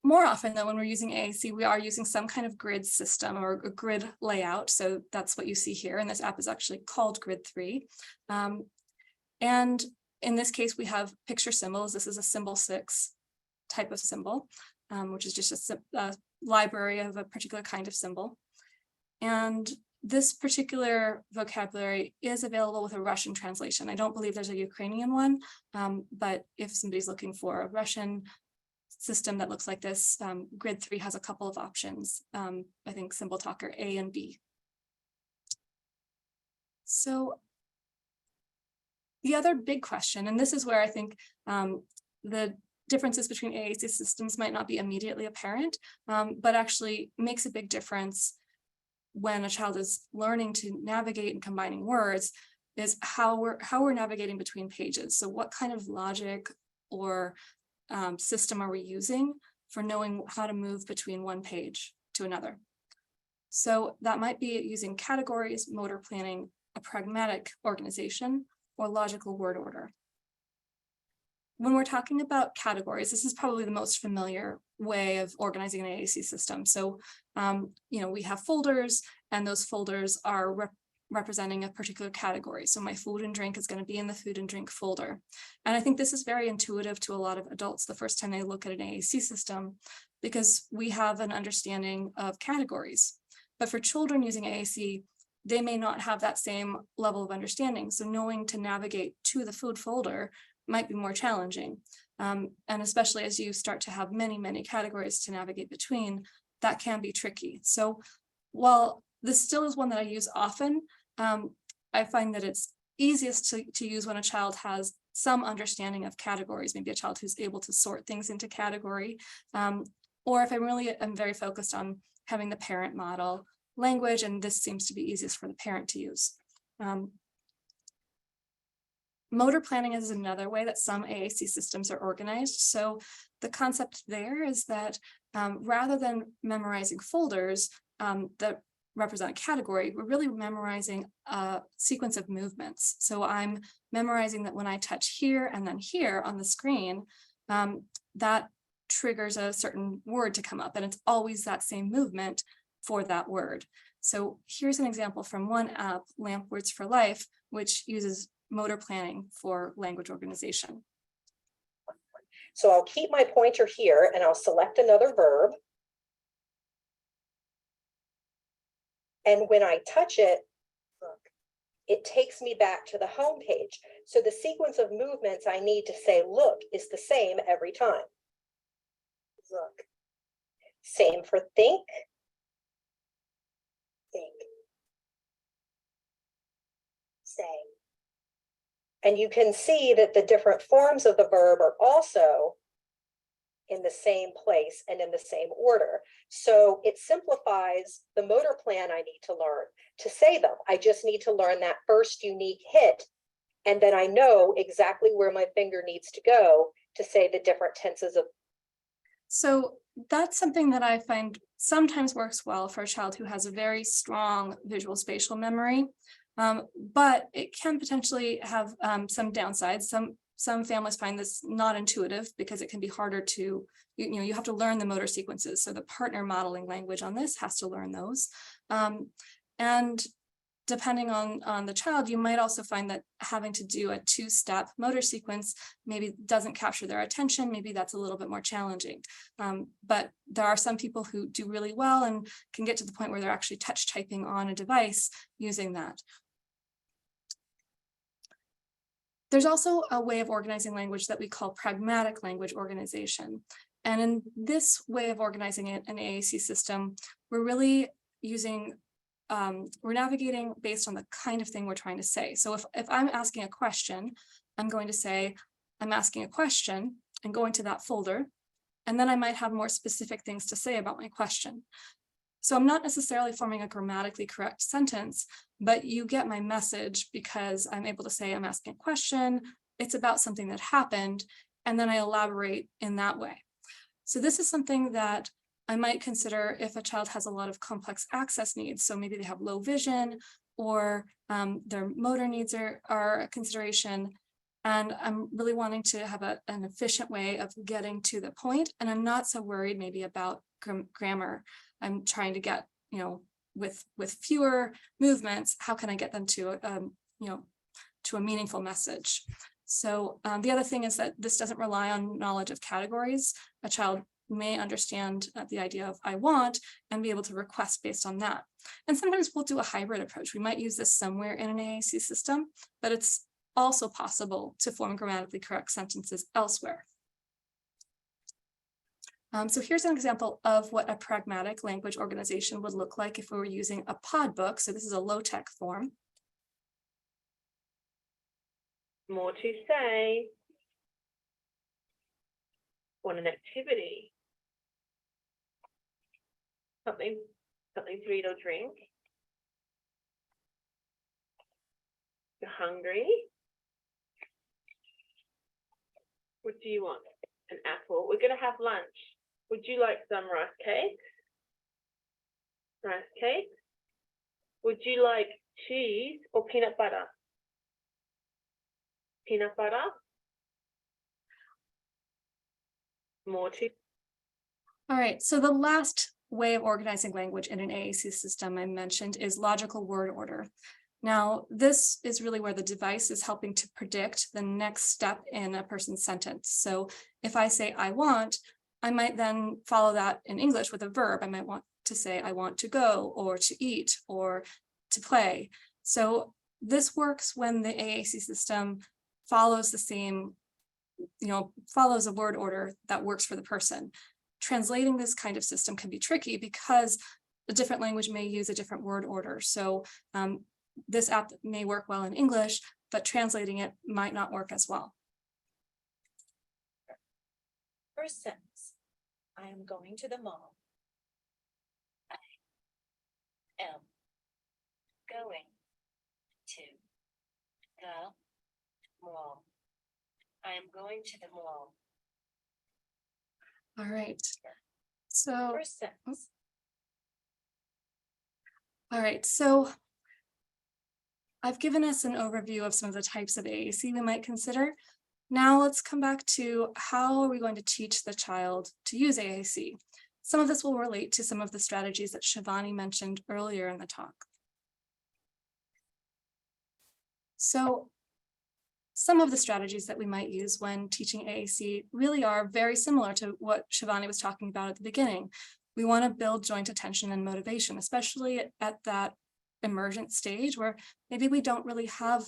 more often though, when we're using AAC, we are using some kind of grid system or a grid layout. So that's what you see here. And this app is actually called Grid 3. And in this case, we have picture symbols. This is a symbol 6 type of symbol, which is just a library of a particular kind of symbol. And this particular vocabulary is available with a Russian translation. I don't believe there's a Ukrainian one, but if somebody's looking for a Russian system that looks like this, Grid 3 has a couple of options. I think Symbol Talker A and B. So the other big question, and this is where I think the differences between AAC systems might not be immediately apparent, but actually makes a big difference when a child is learning to navigate and combining words, is how we're navigating between pages. So what kind of logic or system are we using for knowing how to move between one page to another? So that might be using categories, motor planning, a pragmatic organization, or logical word order. When we're talking about categories, this is probably the most familiar way of organizing an AAC system. So, we have folders, and those folders are representing a particular category. So my food and drink is going to be in the food and drink folder. And I think this is very intuitive to a lot of adults the first time they look at an AAC system, because we have an understanding of categories. But for children using AAC, they may not have that same level of understanding. So knowing to navigate to the food folder might be more challenging. And especially as you start to have many, many categories to navigate between, that can be tricky. So while this still is one that I use often, I find that it's easiest to use when a child has some understanding of categories, maybe a child who's able to sort things into category, or if I'm very focused on having the parent model language, and this seems to be easiest for the parent to use. Motor planning is another way that some AAC systems are organized. So the concept there is that rather than memorizing folders that represent a category, we're really memorizing a sequence of movements. So I'm memorizing that when I touch here and then here on the screen, that triggers a certain word to come up, and it's always that same movement for that word. So here's an example from one app, Lamp Words for Life, which uses motor planning for language organization. So I'll keep my pointer here and I'll select another verb. And when I touch it, look, it takes me back to the home page. So the sequence of movements I need to say look is the same every time. Look. Same for think. Think. Say. And you can see that the different forms of the verb are also in the same place and in the same order. So it simplifies the motor plan I need to learn to say them. I just need to learn that first unique hit, and then I know exactly where my finger needs to go to say the different tenses of. So that's something that I find sometimes works well for a child who has a very strong visual spatial memory, but it can potentially have some downsides. Some families find this not intuitive because it can be harder to, you have to learn the motor sequences. So the partner modeling language on this has to learn those. And depending on the child, you might also find that having to do a two-step motor sequence maybe doesn't capture their attention. Maybe that's a little bit more challenging. But there are some people who do really well and can get to the point where they're actually touch typing on a device using that. There's also a way of organizing language that we call pragmatic language organization. And in this way of organizing it, an AAC system, we're really using, we're navigating based on the kind of thing we're trying to say. So if I'm asking a question, I'm going to say, I'm asking a question and going to that folder. And then I might have more specific things to say about my question. So I'm not necessarily forming a grammatically correct sentence, but you get my message because I'm able to say I'm asking a question, it's about something that happened, and then I elaborate in that way. So this is something that I might consider if a child has a lot of complex access needs. So maybe they have low vision or their motor needs are a consideration. And I'm really wanting to have an efficient way of getting to the point. And I'm not so worried maybe about grammar. I'm trying to get, with fewer movements, how can I get them to, to a meaningful message? So the other thing is that this doesn't rely on knowledge of categories. A child may understand the idea of I want and be able to request based on that. And sometimes we'll do a hybrid approach. We might use this somewhere in an AAC system, but it's also possible to form grammatically correct sentences elsewhere. So here's an example of what a pragmatic language organization would look like if we were using a pod book. So this is a low-tech form. More to say. Want an activity? Something to eat or drink? You're hungry? What do you want? An apple. We're going to have lunch. Would you like some rice cake? Rice cake? Would you like cheese or peanut butter? Peanut butter? More to. All right, so the last way of organizing language in an AAC system I mentioned is logical word order. Now, this is really where the device is helping to predict the next step in a person's sentence. So if I say I want, I might then follow that in English with a verb. I might want to say I want to go or to eat or to play. So this works when the AAC system follows the same, follows a word order that works for the person. Translating this kind of system can be tricky because a different language may use a different word order. So this app may work well in English, but translating it might not work as well. First sentence. I am going to the mall. I am going to the mall. I am going to the mall. All right. So First sentence. All right, so I've given us an overview of some of the types of AAC we might consider. Now let's come back to how are we going to teach the child to use AAC? Some of this will relate to some of the strategies that Shivani mentioned earlier in the talk. So some of the strategies that we might use when teaching AAC really are very similar to what Shivani was talking about at the beginning. We want to build joint attention and motivation, especially at that emergent stage where maybe we don't really have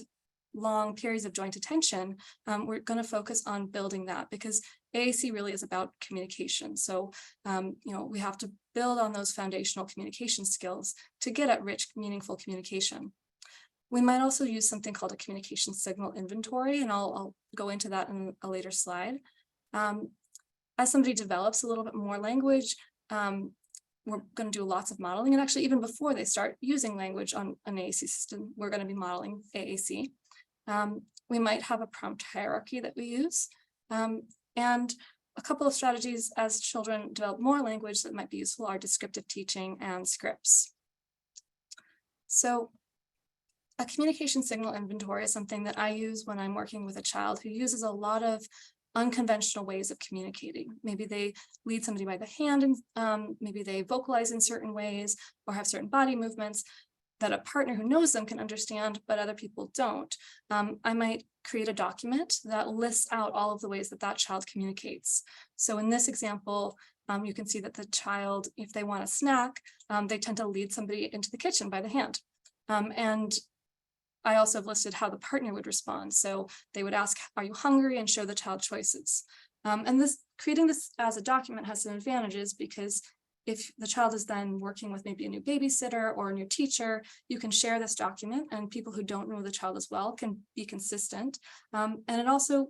long periods of joint attention. We're going to focus on building that because AAC really is about communication. So, we have to build on those foundational communication skills to get at rich, meaningful communication. We might also use something called a communication signal inventory, and I'll go into that in a later slide. As somebody develops a little bit more language, we're going to do lots of modeling, and actually even before they start using language on an AAC system, we're going to be modeling AAC. We might have a prompt hierarchy that we use, and a couple of strategies as children develop more language that might be useful are descriptive teaching and scripts. So a communication signal inventory is something that I use when I'm working with a child who uses a lot of unconventional ways of communicating. Maybe they lead somebody by the hand, and maybe they vocalize in certain ways or have certain body movements that a partner who knows them can understand, but other people don't. I might create a document that lists out all of the ways that that child communicates. So in this example, you can see that the child, if they want a snack, they tend to lead somebody into the kitchen by the hand. And I also have listed how the partner would respond. So they would ask, are you hungry? And show the child choices. And creating this as a document has some advantages because if the child is then working with maybe a new babysitter or a new teacher, you can share this document and people who don't know the child as well can be consistent. And it also,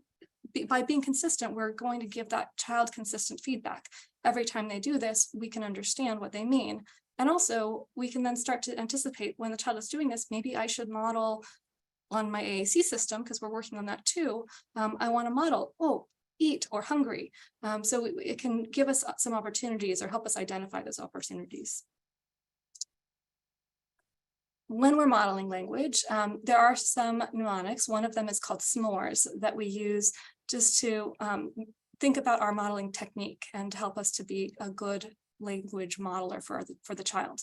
by being consistent, we're going to give that child consistent feedback. Every time they do this, we can understand what they mean. And also we can then start to anticipate when the child is doing this, maybe I should model on my AAC system because we're working on that too. I want to model, eat or hungry. So it can give us some opportunities or help us identify those opportunities. When we're modeling language, there are some mnemonics. One of them is called s'mores that we use just to think about our modeling technique and help us to be a good language modeler for the child.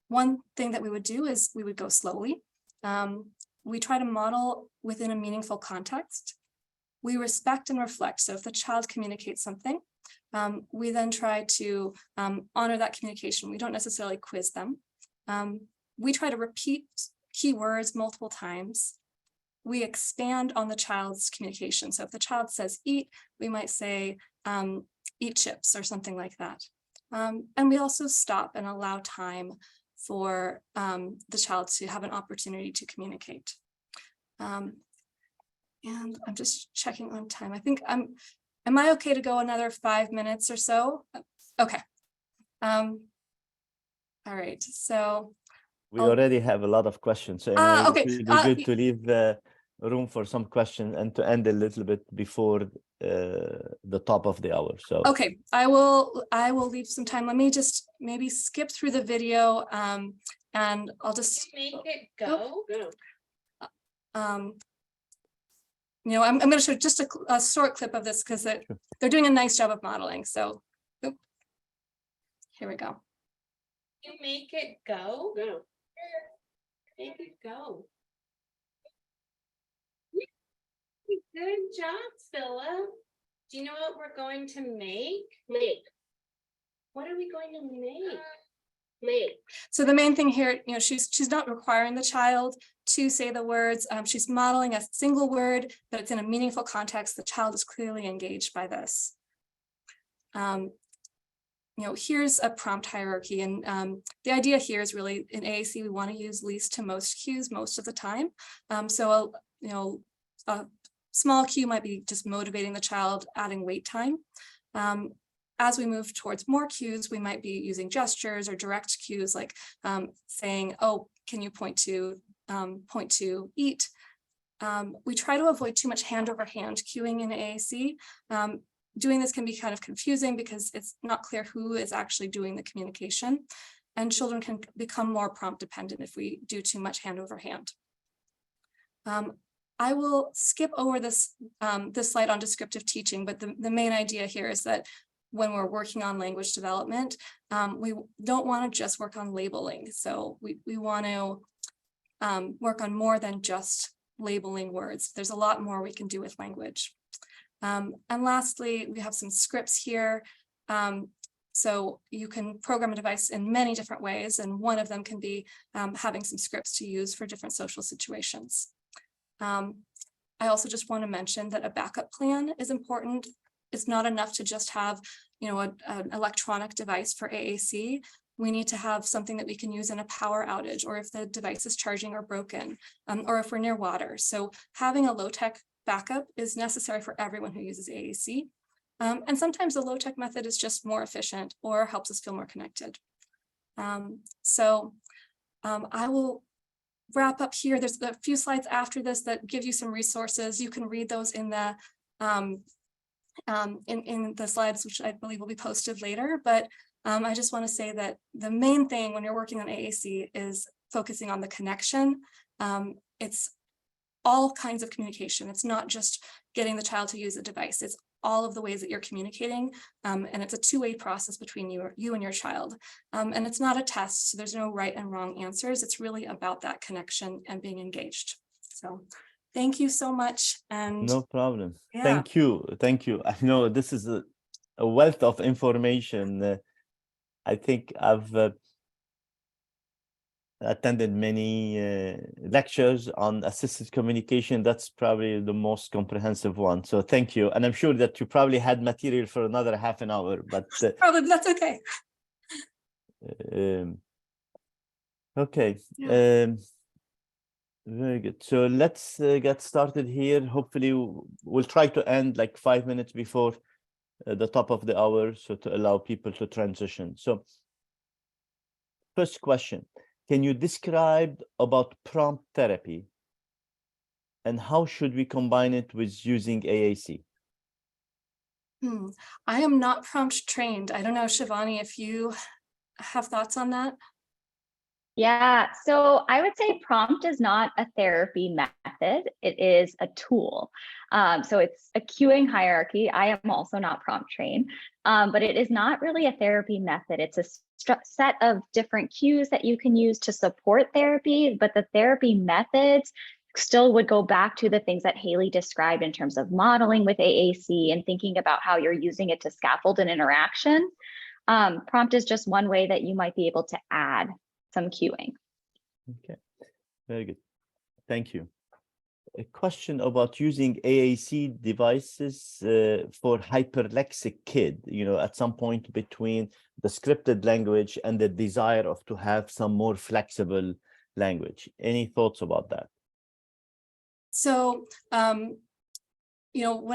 One thing that we would do is we would go slowly. We try to model within a meaningful context. We respect and reflect. So if the child communicates something, we then try to honor that communication. We don't necessarily quiz them. We try to repeat keywords multiple times. We expand on the child's communication. So if the child says eat, we might say eat chips or something like that. And we also stop and allow time for the child to have an opportunity to communicate. And I'm just checking on time. I think am I okay to go another 5 minutes or so? Okay. All right, so. We already have a lot of questions, so Okay. it would be good to leave room for some questions and to end a little bit before the top of the hour. So okay, I will leave some time. Let me just maybe skip through the video and I'll just Make it go. I'm going to show just a short clip of this because they're doing a nice job of modeling. So here we go. You make it go. Go. Make it go. Good job, Philip. Do you know what we're going to make? Make. What are we going to make? Make. So the main thing here, she's not requiring the child to say the words. She's modeling a single word, but it's in a meaningful context. The child is clearly engaged by this. Here's a prompt hierarchy, and the idea here is really in AAC we want to use least to most cues most of the time. So a small cue might be just motivating the child, adding wait time. As we move towards more cues, we might be using gestures or direct cues like saying, "Oh, can you point to eat?" We try to avoid too much hand over hand cueing in AAC. Doing this can be kind of confusing because it's not clear who is actually doing the communication, and children can become more prompt dependent if we do too much hand over hand. I will skip over this slide on descriptive teaching, but the main idea here is that when we're working on language development, we don't want to just work on labeling. So we want to work on more than just labeling words. There's a lot more we can do with language. And lastly, we have some scripts here. So you can program a device in many different ways, and one of them can be having some scripts to use for different social situations. I also just want to mention that a backup plan is important. It's not enough to just have, an electronic device for AAC. We need to have something that we can use in a power outage, or if the device is charging or broken, or if we're near water. So having a low-tech backup is necessary for everyone who uses AAC. And sometimes the low-tech method is just more efficient or helps us feel more connected. I will wrap up here. There's a few slides after this that give you some resources. You can read those in the slides, which I believe will be posted later. But I just want to say that the main thing when you're working on AAC is focusing on the connection. It's all kinds of communication. It's not just getting the child to use a device. It's all of the ways that you're communicating. And it's a two-way process between you and your child. And it's not a test, so there's no right and wrong answers. It's really about that connection and being engaged. So thank you so much. And No problem. yeah. Thank you. Thank you. I know this is a wealth of information. I think I've attended many lectures on assisted communication. That's probably the most comprehensive one. So thank you. And I'm sure that you probably had material for another half an hour, but probably that's okay. Okay. Yeah. Very good. So let's get started here. Hopefully we'll try to end like 5 minutes before the top of the hour, so to allow people to transition. So first question, can you describe about prompt therapy and how should we combine it with using AAC? I am not prompt trained. I don't know, Shivani, if you have thoughts on that. Yeah, so I would say prompt is not a therapy method. It is a tool. So it's a queuing hierarchy. I am also not prompt trained, but it is not really a therapy method. It's a set of different cues that you can use to support therapy, but the therapy methods still would go back to the things that Haley described in terms of modeling with AAC and thinking about how you're using it to scaffold an interaction. Prompt is just one way that you might be able to add some cueing. Okay, very good. Thank you. A question about using AAC devices for hyperlexic kid, at some point between the scripted language and the desire of to have some more flexible language. Any thoughts about that? So, when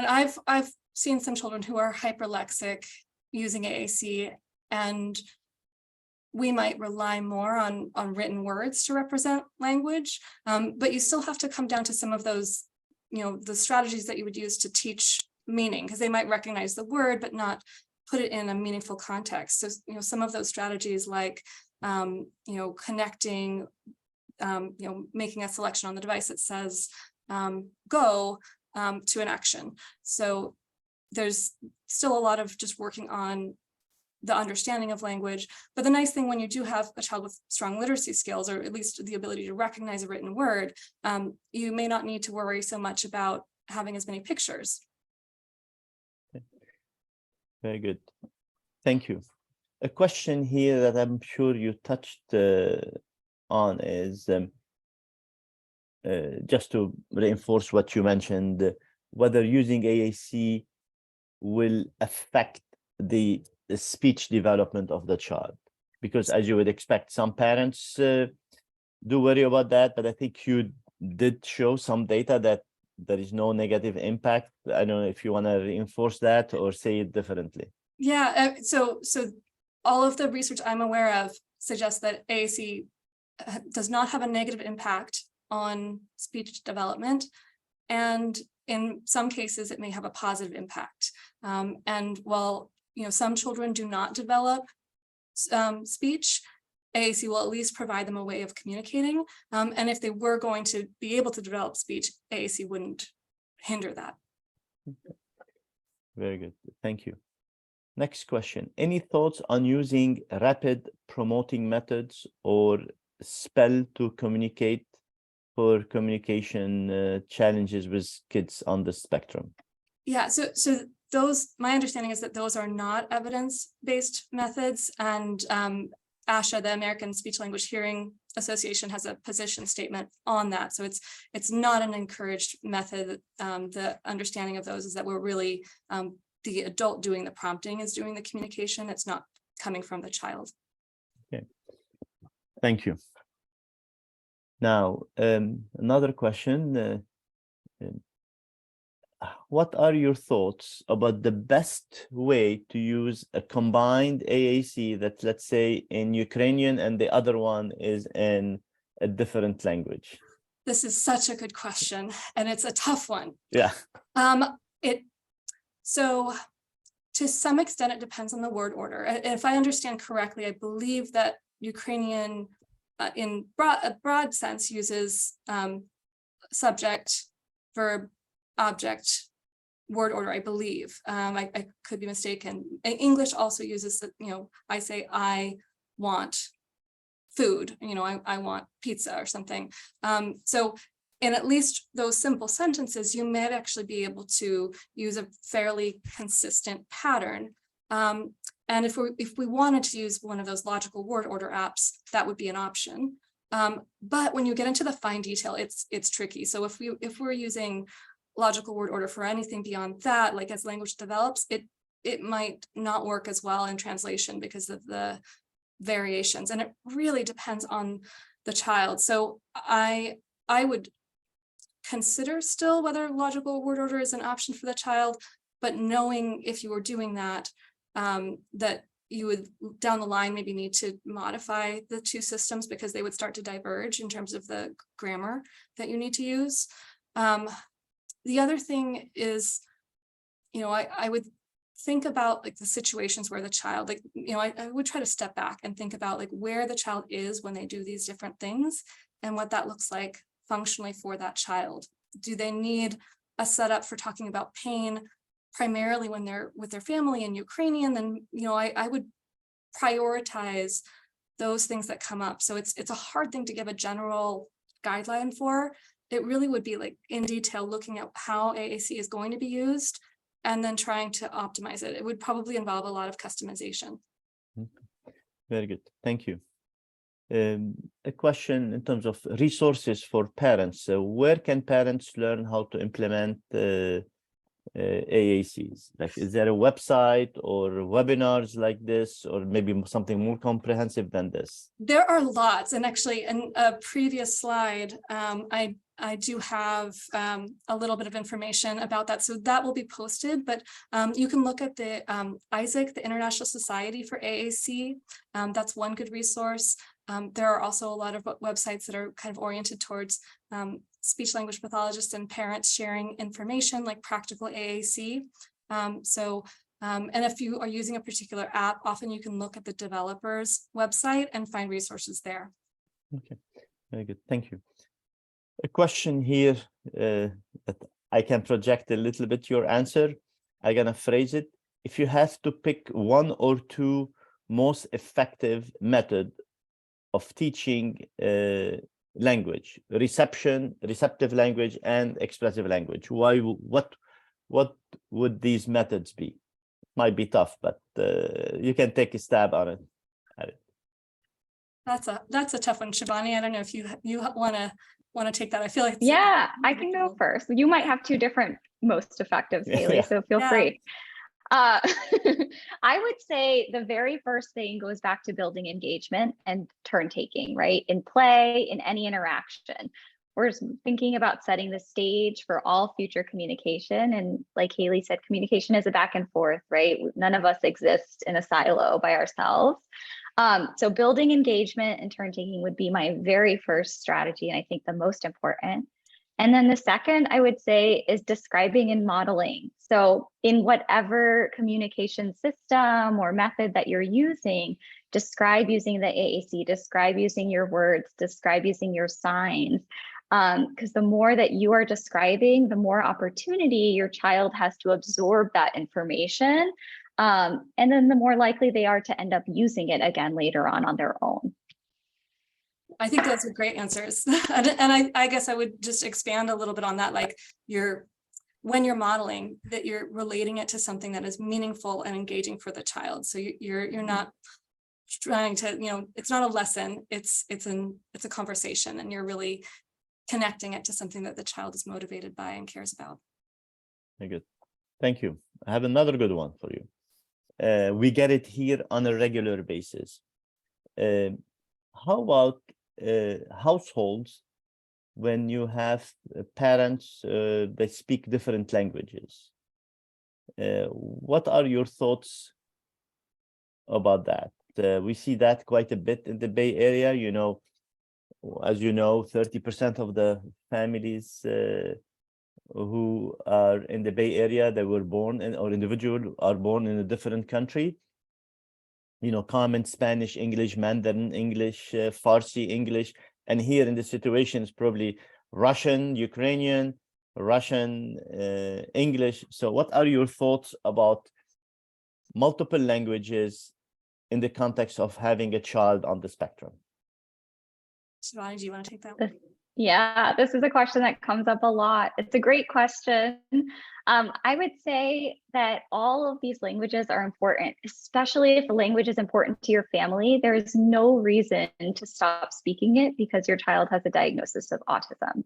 I've seen some children who are hyperlexic using AAC, and we might rely more on written words to represent language, but you still have to come down to some of those, the strategies that you would use to teach meaning, because they might recognize the word, but not put it in a meaningful context. So, some of those strategies like, connecting, making a selection on the device that says, go to an action. So there's still a lot of just working on the understanding of language. But the nice thing when you do have a child with strong literacy skills, or at least the ability to recognize a written word, you may not need to worry so much about having as many pictures. Very good. Thank you. A question here that I'm sure you touched on is just to reinforce what you mentioned, whether using AAC will affect the speech development of the child, because as you would expect, some parents do worry about that, but I think you did show some data that there is no negative impact. I don't know if you want to reinforce that or say it differently. Yeah, so all of the research I'm aware of suggests that AAC does not have a negative impact on speech development, and in some cases it may have a positive impact. And while some children do not develop speech, AAC will at least provide them a way of communicating. And if they were going to be able to develop speech, AAC wouldn't hinder that. Very good. Thank you. Next question. Any thoughts on using rapid promoting methods or spell to communicate for communication challenges with kids on the spectrum? Yeah, so my understanding is that those are not evidence-based methods, and ASHA, the American Speech Language Hearing Association, has a position statement on that. So it's not an encouraged method. The understanding of those is that we're really, the adult doing the prompting is doing the communication. It's not coming from the child. Okay, thank you. Now, another question. What are your thoughts about the best way to use a combined AAC that, let's say, in Ukrainian and the other one is in a different language? This is such a good question, and it's a tough one. Yeah. So to some extent, it depends on the word order. If I understand correctly, I believe that Ukrainian, in a broad sense, uses subject, verb, object, word order, I believe. I could be mistaken. English also uses, I say, I want food, I want pizza or something. So in at least those simple sentences, you might actually be able to use a fairly consistent pattern. And if we wanted to use one of those logical word order apps, that would be an option. But when you get into the fine detail, it's tricky. So if we're using logical word order for anything beyond that, like as language develops, it might not work as well in translation because of the variations, and it really depends on the child. So I would consider still whether logical word order is an option for the child, but knowing if you were doing that, that you would down the line maybe need to modify the two systems because they would start to diverge in terms of the grammar that you need to use. The other thing is, I would think about like the situations where the child, I would try to step back and think about like where the child is when they do these different things and what that looks like functionally for that child. Do they need a setup for talking about pain primarily when they're with their family in Ukrainian? Then, I would prioritize those things that come up. So it's a hard thing to give a general guideline for. It really would be like in detail looking at how AAC is going to be used and then trying to optimize it. It would probably involve a lot of customization. Very good. Thank you. A question in terms of resources for parents. So where can parents learn how to implement AACs? Like, is there a website or webinars like this, or maybe something more comprehensive than this? There are lots, and actually in a previous slide, I do have a little bit of information about that, so that will be posted, but you can look at the ISAC, the International Society for AAC. That's one good resource. There are also a lot of websites that are kind of oriented towards speech language pathologists and parents sharing information like practical AAC. And if you are using a particular app, often you can look at the developer's website and find resources there. Okay, very good. Thank you. A question here that I can project a little bit your answer. I'm gonna phrase it. If you have to pick one or two most effective method of teaching language, receptive language and expressive language, what would these methods be? Might be tough, but you can take a stab on it. That's a tough one, Shivani. I don't know if you want to take that. I feel like I can go first. You might have two different most effectives, Haley, so feel free. I would say the very first thing goes back to building engagement and turn taking, right? In play, in any interaction. We're thinking about setting the stage for all future communication. And like Haley said, communication is a back and forth, right? None of us exist in a silo by ourselves. So building engagement and turn taking would be my very first strategy, and I think the most important. And then the second, I would say, is describing and modeling. So in whatever communication system or method that you're using, describe using the AAC, describe using your words, describe using your signs. Because the more that you are describing, the more opportunity your child has to absorb that information. And then the more likely they are to end up using it again later on their own. I think those are great answers. And I guess I would just expand a little bit on that. Like when you're modeling, that you're relating it to something that is meaningful and engaging for the child. So you're not trying to, it's not a lesson, it's a conversation, and you're really connecting it to something that the child is motivated by and cares about. Very good. Thank you. I have another good one for you. We get it here on a regular basis. How about households when you have parents that speak different languages? What are your thoughts about that? We see that quite a bit in the Bay Area. As you know, 30% of the families who are in the Bay Area that were born in, or individual are born in a different country. Common Spanish, English, Mandarin, English, Farsi, English. And here in this situation is probably Russian, Ukrainian, Russian, English. So what are your thoughts about multiple languages in the context of having a child on the spectrum? Shivani, do you want to take that one? Yeah, this is a question that comes up a lot. It's a great question. I would say that all of these languages are important, especially if the language is important to your family. There is no reason to stop speaking it because your child has a diagnosis of autism.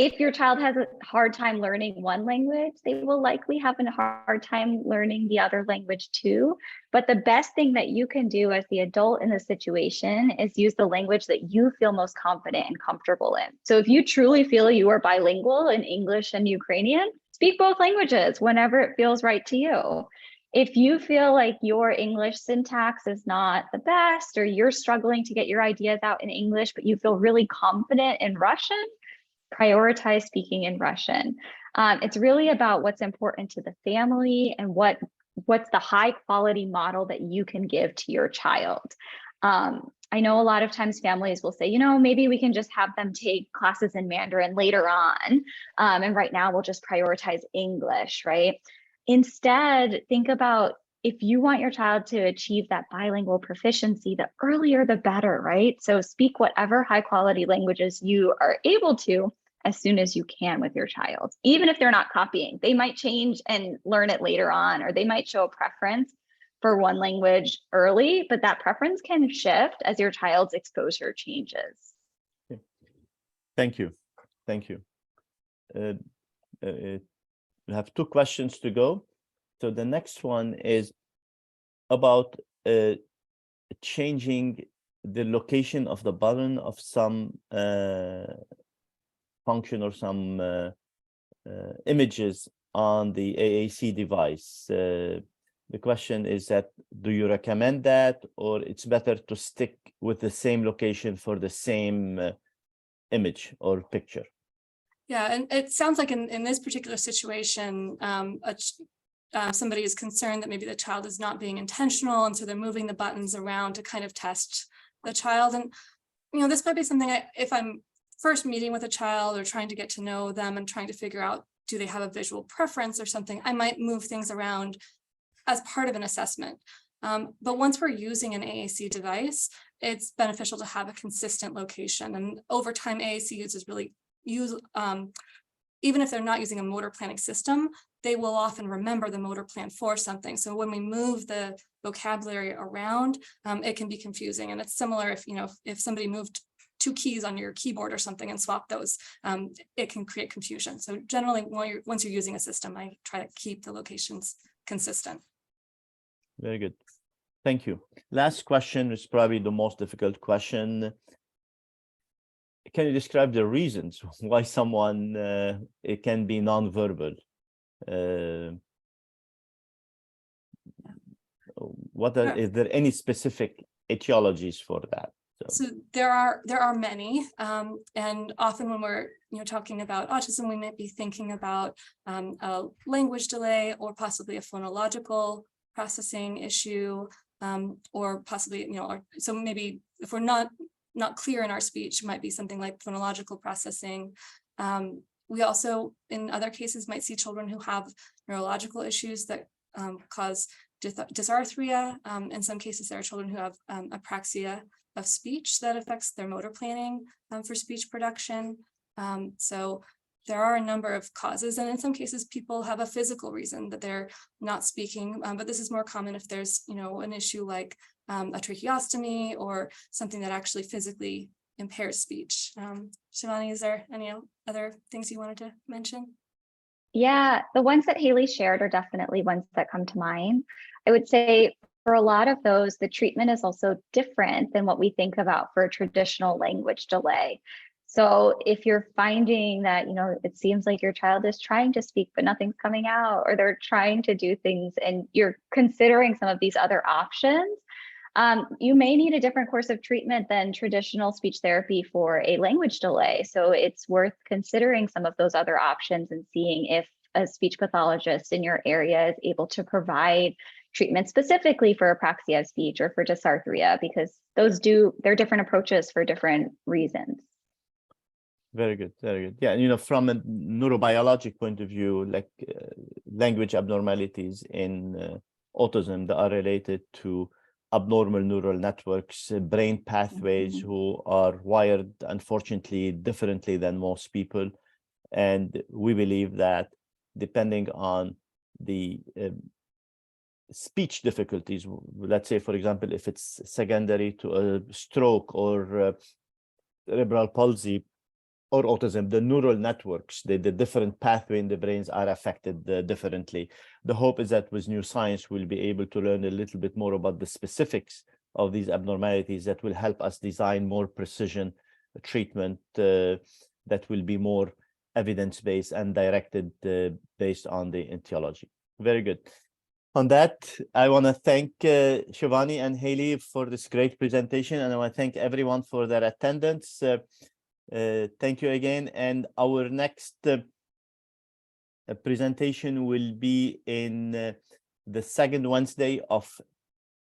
If your child has a hard time learning one language, they will likely have a hard time learning the other language too. But the best thing that you can do as the adult in the situation is use the language that you feel most confident and comfortable in. So if you truly feel you are bilingual in English and Ukrainian, speak both languages whenever it feels right to you. If you feel like your English syntax is not the best, or you're struggling to get your ideas out in English, but you feel really confident in Russian, prioritize speaking in Russian. It's really about what's important to the family and what's the high quality model that you can give to your child. I know a lot of times families will say, maybe we can just have them take classes in Mandarin later on. And right now we'll just prioritize English, right? Instead, think about, if you want your child to achieve that bilingual proficiency, the earlier the better, right? So speak whatever high quality languages you are able to as soon as you can with your child. Even if they're not copying, they might change and learn it later on, or they might show a preference for one language early, but that preference can shift as your child's exposure changes. Thank you. Thank you. We have 2 questions to go. So the next one is about changing the location of the button of some function or some images on the AAC device. The question is that, do you recommend that, or it's better to stick with the same location for the same image or picture? Yeah, and it sounds like in this particular situation, somebody is concerned that maybe the child is not being intentional, and so they're moving the buttons around to kind of test the child. And this might be something if I'm first meeting with a child or trying to get to know them and trying to figure out, do they have a visual preference or something, I might move things around as part of an assessment. But once we're using an AAC device, it's beneficial to have a consistent location. And over time, AAC users really use, even if they're not using a motor planning system, they will often remember the motor plan for something. So when we move the vocabulary around, it can be confusing. And it's similar if somebody moved 2 keys on your keyboard or something and swap those, it can create confusion. So generally, once you're using a system, I try to keep the locations consistent. Very good. Thank you. Last question is probably the most difficult question. Can you describe the reasons why someone it can be nonverbal? Is there any specific etiologies for that? So there are many, and often when we're talking about autism, we might be thinking about a language delay or possibly a phonological processing issue, or possibly so maybe if we're not clear in our speech, it might be something like phonological processing. We also, in other cases, might see children who have neurological issues that cause dysarthria. In some cases, there are children who have apraxia of speech that affects their motor planning for speech production. So there are a number of causes, and in some cases, people have a physical reason that they're not speaking, but this is more common if there's, an issue like a tracheostomy or something that actually physically impairs speech. Shivani, is there any other things you wanted to mention? Yeah, the ones that Haley shared are definitely ones that come to mind. I would say for a lot of those, the treatment is also different than what we think about for a traditional language delay. So if you're finding that, it seems like your child is trying to speak, but nothing's coming out, or they're trying to do things and you're considering some of these other options, you may need a different course of treatment than traditional speech therapy for a language delay. So it's worth considering some of those other options and seeing if a speech pathologist in your area is able to provide treatment specifically for apraxia of speech or for dysarthria, because they're different approaches for different reasons. Very good, very good. Yeah, from a neurobiologic point of view, like language abnormalities in autism that are related to abnormal neural networks, brain pathways who are wired, unfortunately, differently than most people. And we believe that depending on the speech difficulties, let's say, for example, if it's secondary to a stroke or cerebral palsy or autism, the neural networks, the different pathway in the brains are affected differently. The hope is that with new science, we'll be able to learn a little bit more about the specifics of these abnormalities that will help us design more precision treatment that will be more evidence-based and directed based on the etiology. Very good. On that, I want to thank Shivani and Haley for this great presentation, and I want to thank everyone for their attendance. Thank you again. And our next presentation will be in the second Wednesday of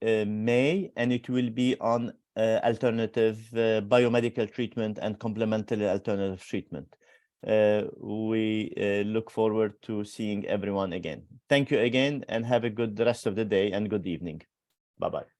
May, and it will be on alternative biomedical treatment and complementary alternative treatment. We look forward to seeing everyone again. Thank you again, and have a good rest of the day and good evening. Bye-bye.